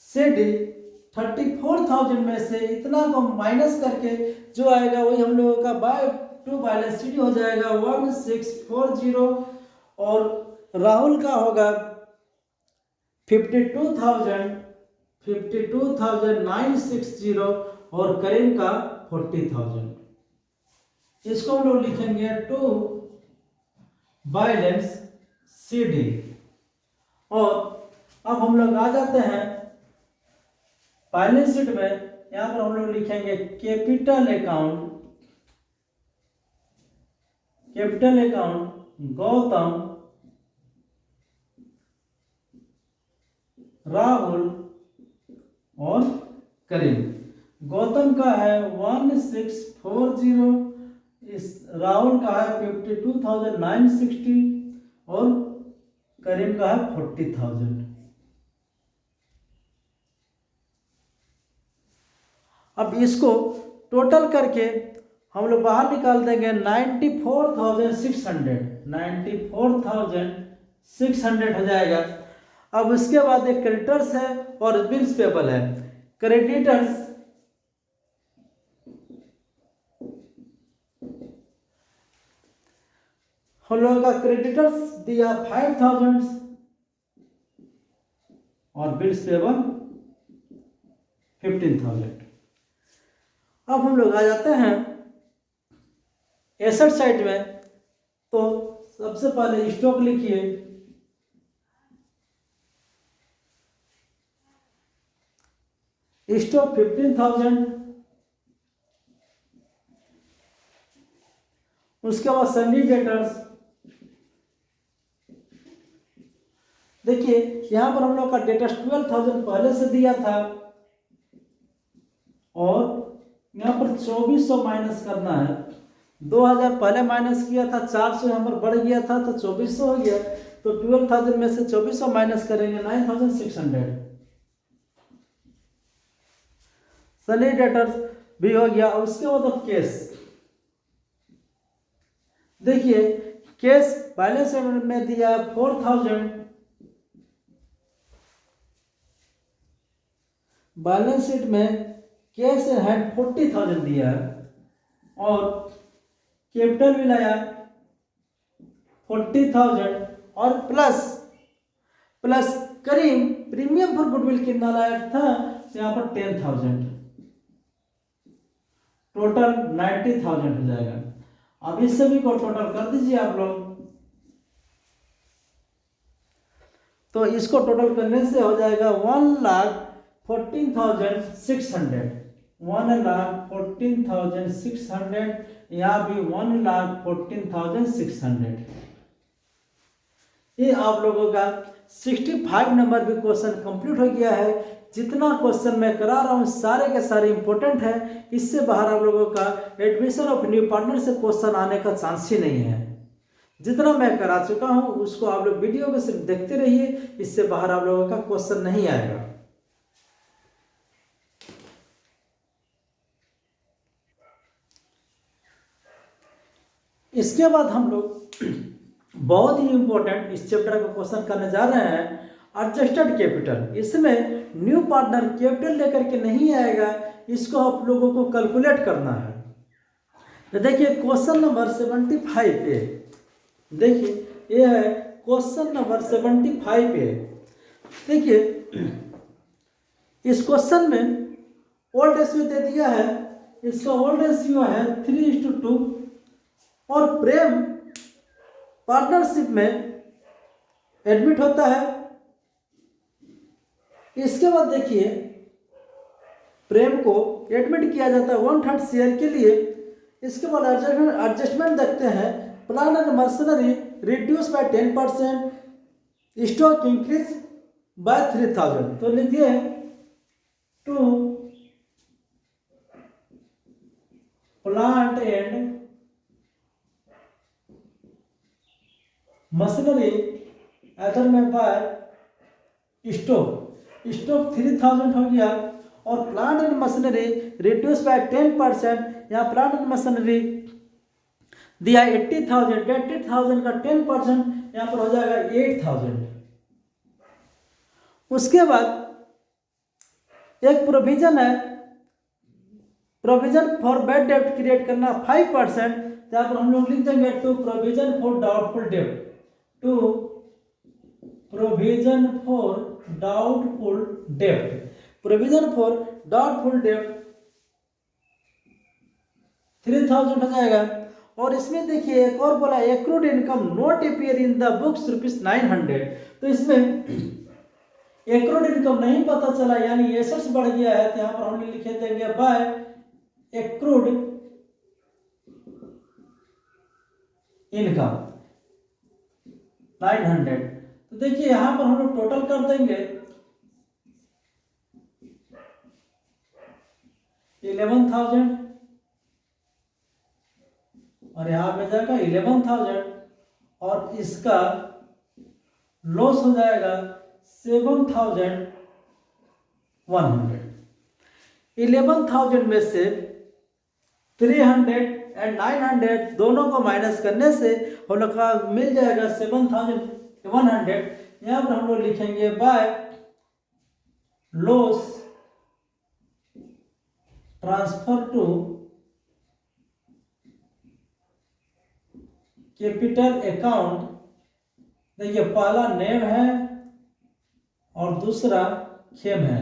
सीडी 34,000 में से इतना को माइनस करके जो आएगा वही हम लोगों का बाय टू बैलेंस सीडी हो जाएगा 1640 और राहुल का होगा 52,960 और करीम का 40,000। इसको हम लोग लिखेंगे टू बैलेंस सीडी। और अब हम लोग आ जाते हैं बैलेंस शीट में। यहां पर हम लोग लिखेंगे कैपिटल अकाउंट गौतम, राहुल और करीम। गौतम का है 1640, इस राहुल का है 52,960 और करीम का है 40,000। अब इसको टोटल करके हम लोग बाहर निकाल देंगे 94,600 हो जाएगा। अब उसके बाद एक क्रेडिटर्स है और बिल्स पेबल है। क्रेडिटर्स हम लोगों का क्रेडिटर्स दिया 5,000 और बिल्स पेबल 15,000। अब हम लोग आ जाते हैं एसेट साइड में। तो सबसे पहले स्टॉक लिखिए, स्टॉक 15,000। उसके बाद सन्नी डेटर्स, देखिए यहां पर हम लोग का डेटर्स 12,000 पहले से दिया था और यहाँ पर 2400 माइनस करना है। 2000 पहले माइनस किया था, 400 यहाँ पर बढ़ गया था तो 2400 हो गया। तो 12,000 में से 2400 माइनस करेंगे 9,600। सनी डेटर्स भी हो गया। उसके बाद अब केस, देखिए केस बैलेंस में दिया 4,000, बैलेंस शीट में कैश इन हैंड 40,000 दिया है और कैपिटल भी लाया 40,000 और plus Karim premium for goodwill कितना लाया था, यहाँ पर 10,000, टोटल 90,000 हो जाएगा। अब इस सभी को टोटल कर दीजिए आप लोग। तो इसको टोटल करने से हो जाएगा 1,14,600, 1,14,600, यहाँ भी 1,14,600। ये आप लोगों का 65 नंबर भी क्वेश्चन कंप्लीट हो गया है। जितना क्वेश्चन मैं करा रहा हूँ सारे के सारे इंपॉर्टेंट है। इससे बाहर आप लोगों का एडमिशन ऑफ न्यू पार्टनर से क्वेश्चन आने का चांस ही नहीं है। जितना मैं करा चुका हूँ उसको आप लोग वीडियो में सिर्फ देखते रहिए, इससे बाहर आप लोगों का क्वेश्चन नहीं आएगा। इसके बाद हम लोग बहुत ही इंपॉर्टेंट इस चैप्टर का क्वेश्चन करने जा रहे हैं, एडजस्टेड कैपिटल। इसमें न्यू पार्टनर कैपिटल लेकर के नहीं आएगा, इसको आप लोगों को कैलकुलेट करना है। तो देखिए क्वेश्चन नंबर 75 पे, देखिए ये है क्वेश्चन नंबर 75 पे। देखिए इस क्वेश्चन में ओल्ड रेशियो दे दिया है, इसका ओल्ड रेशियो है 3:2 और प्रेम पार्टनरशिप में एडमिट होता है। इसके बाद देखिए प्रेम को एडमिट किया जाता है 1/3 शेयर के लिए। इसके बाद एडजस्टमेंट देखते हैं, plant and machinery reduce by 10%, stock increase by 3,000। तो लिखिए to plant and machinery other में बाय स्टॉक 3,000 हो गया और plant and machinery reduce by 10%, यहाँ प्लांट एंड मशीनरी दिया 80,000, 80,000 का 10% यहाँ पर हो जाएगा 8,000। उसके बाद एक प्रोविजन है, प्रोविजन फॉर बैड डेब्ट क्रिएट करना 5%, यहाँ पर हम लोग लिख देंगे टू प्रोविजन फॉर डाउटफुल डेब्ट, टू प्रोविजन फॉर डाउटफुल डेब्ट, प्रोविजन फॉर डाउटफुल डेब्ट 3,000 हो जाएगा। और इसमें देखिए एक और बोला accrued income not appear in the books ₹900। तो इसमें एक्रूड इनकम नहीं पता चला, यानी एसेट्स बढ़ गया है, तो यहाँ पर हम लिख देंगे बाय एक्रूड इनकम 900। तो देखिए यहां पर हम लोग टोटल कर देंगे 11,000 और यहां पे जाएगा 11,000 और इसका लॉस हो जाएगा 7,100। 11,000 में से 300 एंड 900 दोनों को माइनस करने से हम लोग का मिल जाएगा 7,100। यहाँ पर हम लोग लिखेंगे by loss transfer to capital account. देखिए पहला नेम है और दूसरा खेम है।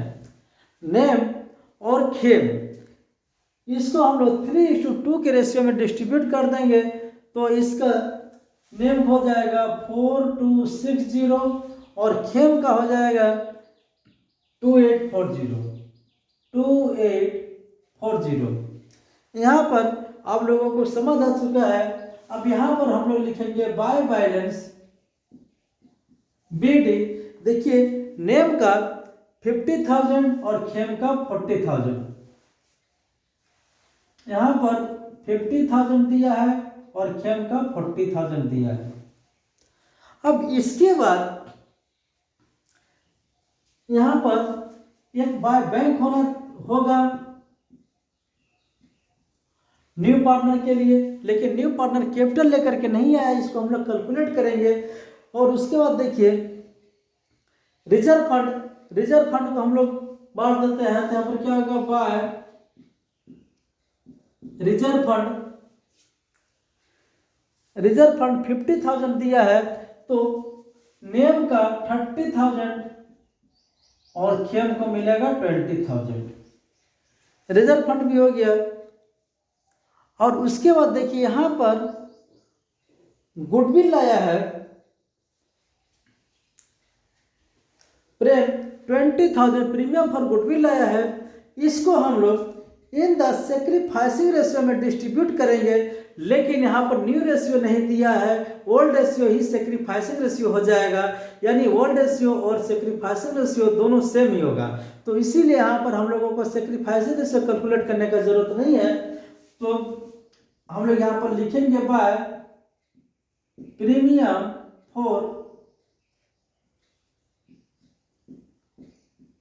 नेम और खेम इसको हम लोग 3:2 के रेशियो में डिस्ट्रीब्यूट कर देंगे तो इसका नेम हो जाएगा 4260 और खेम का हो जाएगा 2840। यहाँ पर आप लोगों को समझ आ चुका है। अब यहाँ पर हम लोग लिखेंगे बाय बैलेंस BD। देखिए नेम का 50,000 और खेम का 40,000। यहाँ पर 50,000 दिया है और खेम का 40,000 दिया है। अब इसके बाद यहाँ पर एक बाय बैंक होगा न्यू पार्टनर के लिए, लेकिन न्यू पार्टनर कैपिटल लेकर के नहीं आया, इसको हम लोग कैलकुलेट करेंगे। और उसके बाद देखिए रिजर्व फंड को हम लोग बांट देते हैं तो यहाँ पर क्या होगा बाय रिजर्व फंड 50,000 दिया है तो नेम का 30,000 और खेम को मिलेगा 20,000। रिजर्व फंड भी हो गया। और उसके बाद देखिए यहाँ पर गुडविल लाया है प्रेम 20,000 प्रीमियम फॉर गुडविल लाया है। इसको हम लोग इन द सेक्रीफाइसिंग रेशियो में डिस्ट्रीब्यूट करेंगे, लेकिन यहाँ पर न्यू रेशियो नहीं दिया है, ओल्ड रेशियो ही सेक्रीफाइसिंग रेशियो हो जाएगा। यानी ओल्ड रेशियो और सेक्रीफाइसिंग रेशियो दोनों सेम ही होगा, तो इसीलिए यहाँ पर हम लोगों को सेक्रीफाइसिंग रेशियो कैलकुलेट करने का जरूरत नहीं है। तो हम लोग यहाँ पर लिखेंगे बाय प्रीमियम फॉर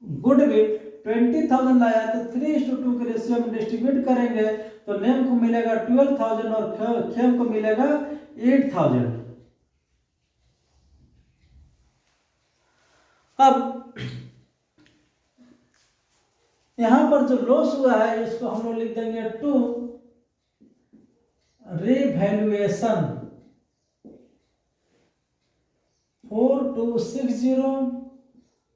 गुडविल 20,000 लाया तो 3:2 के रेशियो में डिस्ट्रीब्यूट करेंगे तो नेम को मिलेगा 12,000 और खेम को मिलेगा 8,000। अब यहां पर जो लॉस हुआ है इसको हम लोग लिख देंगे टू रिवैल्यूएशन 4260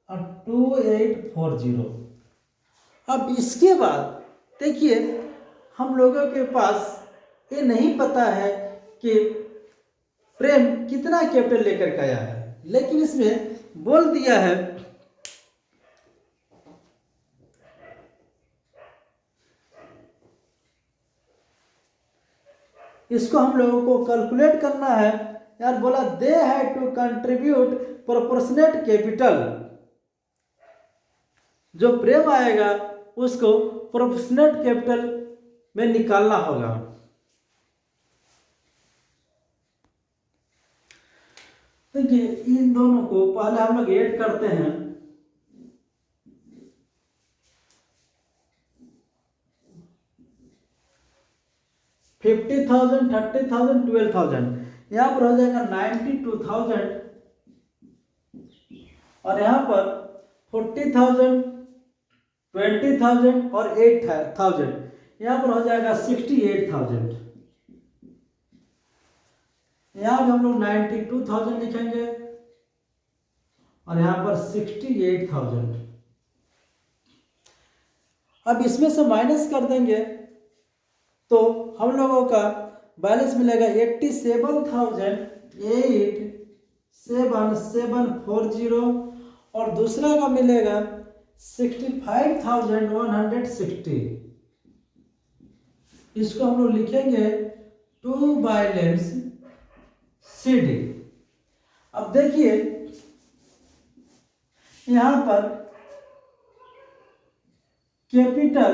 और 2840। अब इसके बाद देखिए हम लोगों के पास ये नहीं पता है कि प्रेम कितना कैपिटल लेकर के आया है, लेकिन इसमें बोल दिया है इसको हम लोगों को कैलकुलेट करना है। यार बोला दे है टू कंट्रीब्यूट प्रोपोर्शनेट कैपिटल, जो प्रेम आएगा उसको प्रोपोर्शनेट कैपिटल में निकालना होगा। देखिए इन दोनों को पहले हम लोग ऐड करते हैं। $50,000, $30,000, $12,000, यहाँ पर हो जाएगा 92,000 और यहाँ पर 40,000, 20,000 और 8,000, यहाँ पर हो जाएगा 68,000। यहाँ भी हम लोग 92,000 लिखेंगे और यहाँ पर 68,000। अब इसमें से माइनस कर देंगे तो हम लोगों का बैलेंस मिलेगा 87,87740 और दूसरा का मिलेगा 65,160। इसको हम लोग लिखेंगे टू बैलेंस CD। अब देखिए यहां पर capital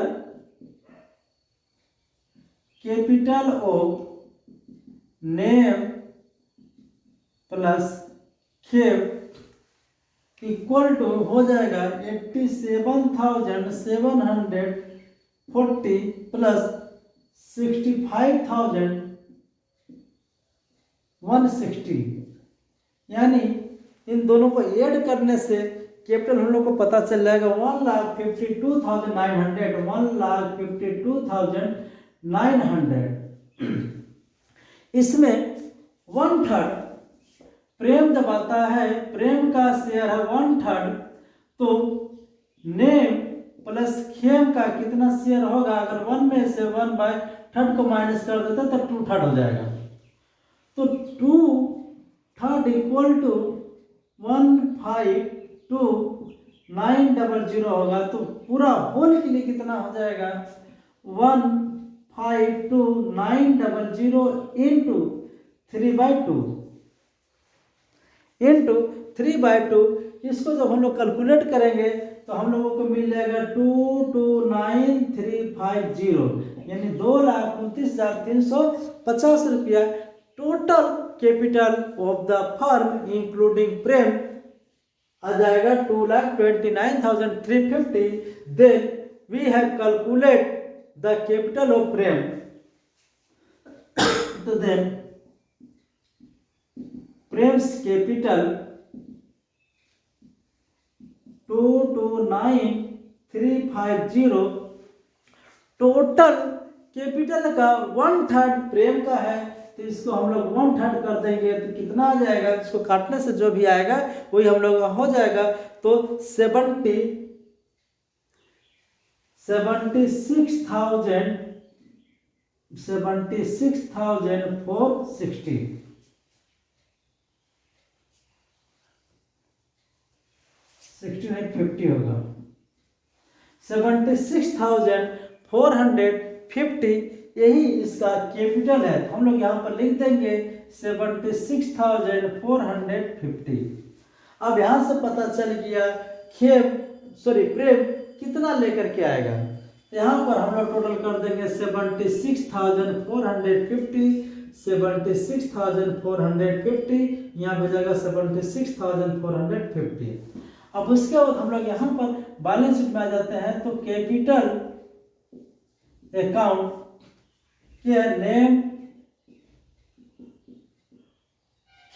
of name plus Khem equal to हो जाएगा 87,740 40 प्लस 65,160, यानी इन दोनों को ऐड करने से कैपिटल हम लोग को पता चल जाएगा 1,52,900, 1,52,900। इसमें 1/3 प्रेम जब आता है, प्रेम का शेयर है 1/3, तो नेम प्लस खेम का कितना शेयर होगा? अगर 1 में से 1/3 को माइनस कर देते तो 2/3 हो जाएगा। तो 2/3 इक्वल टू 152,900 होगा। तो पूरा होल के लिए कितना हो जाएगा? 152,900 इंटू 3/2 इंटू 3/2। इसको जब हम लोग कैलकुलेट करेंगे तो हम लोगों को मिल जाएगा 229,350, यानी 2,29,350 रुपया total capital of the firm including Prem आ जाएगा 2,29,350। Then we have calculate the capital of Prem. तो then Prem's capital 229,350, total capital का 1/3 प्रेम का है, तो इसको हम लोग 1/3 कर देंगे तो कितना आ जाएगा? इसको काटने से जो भी आएगा वही हम लोग का हो जाएगा। तो 76,460, 6950 होगा। 76,450 यही इसका कैपिटल है। तो हम लोग यहाँ पर लिख देंगे 76,450। अब यहाँ से पता चल गया प्रेम कितना लेकर के आएगा। तो यहाँ पर हम लोग टोटल कर देंगे 76,450, 76,450, यहाँ पे जाएगा 76,450। अब उसके बाद हम लोग यहाँ पर बैलेंस शीट में आ जाते हैं। तो कैपिटल अकाउंट क्या है? नेम,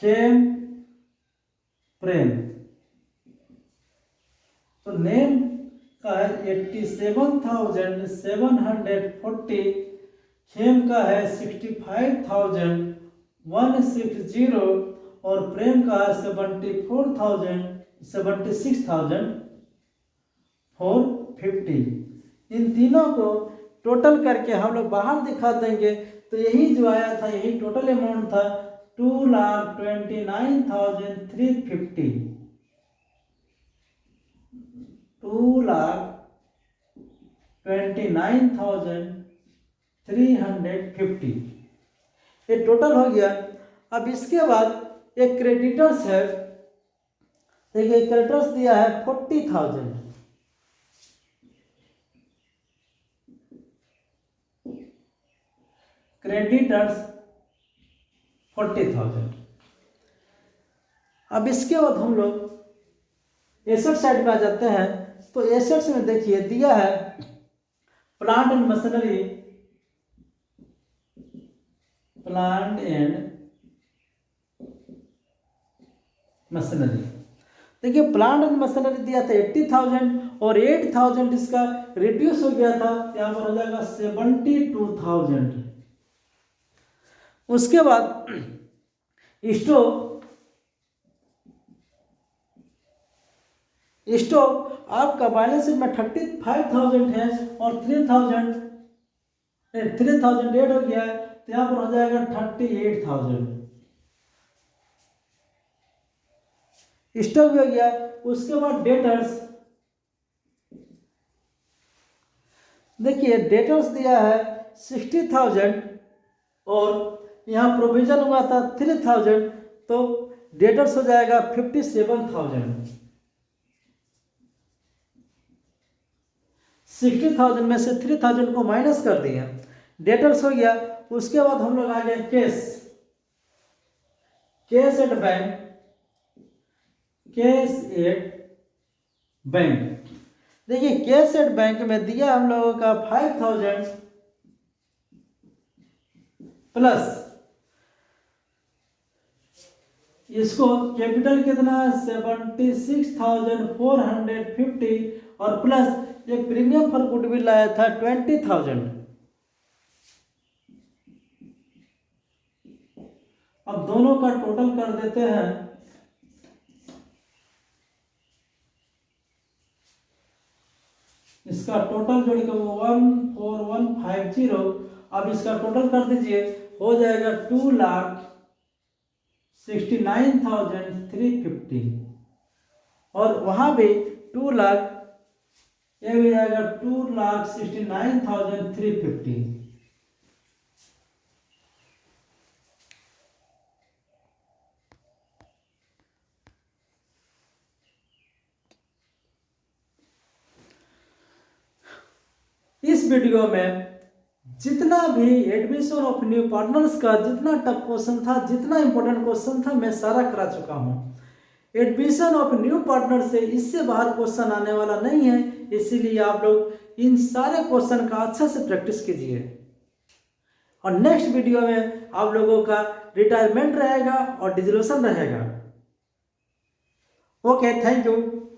खेम, प्रेम। तो नेम का है 87,740, खेम का है 65,160 और प्रेम का है 76,450। इन तीनों को टोटल करके हम लोग बाहर दिखा देंगे। तो यही जो आया था, यही टोटल अमाउंट था 2,29,350, 2,29,350 ये टोटल हो गया। अब इसके बाद एक क्रेडिटर्स है। देखिए क्रेडिटर्स दिया है 40,000, क्रेडिटर्स 40,000। अब इसके बाद हम लोग एसेट साइड में आ जाते हैं। तो एसेट्स में देखिए दिया है plant and machinery, plant and machinery. देखिए प्लांट एंड मशीनरी दिया था 80,000 और 8,000 इसका रिड्यूस हो गया था, यहाँ पर हो जाएगा 72,000। उसके बाद स्टॉक आपका बैलेंस शीट में 35,000 है और 3,000 ऐड हो गया है, तो यहाँ पर हो जाएगा 38,000 स्टॉक भी हो गया। उसके बाद डेटर्स, देखिए डेटर्स दिया है 60,000 और यहाँ प्रोविजन हुआ था 3,000, तो डेटर्स हो जाएगा 57,000। 60,000 में से 3,000 को माइनस कर दिया, डेटर्स हो गया। उसके बाद हम लोग आ गए cash at bank, cash at bank. देखिए कैश एट बैंक में दिया हम लोगों का 5000 प्लस इसको कैपिटल कितना है 76,450 और प्लस ये प्रीमियम फॉर गुडविल आया था 20,000। अब दोनों का टोटल कर देते हैं। इसका टोटल जोड़ के 14150। अब इसका टोटल कर दीजिए, हो जाएगा 2,69,350 और वहां भी 2 लाख, ये भी जाएगा 2,69,350। इस वीडियो में जितना भी एडमिशन ऑफ न्यू पार्टनर्स का जितना टफ क्वेश्चन था, जितना इंपॉर्टेंट क्वेश्चन था, मैं सारा करा चुका हूँ। एडमिशन ऑफ न्यू पार्टनर से इससे बाहर क्वेश्चन आने वाला नहीं है, इसीलिए आप लोग इन सारे क्वेश्चन का अच्छा से प्रैक्टिस कीजिए। और नेक्स्ट वीडियो में आप लोगों का रिटायरमेंट रहेगा और डिसोल्यूशन रहेगा। Okay, thank you.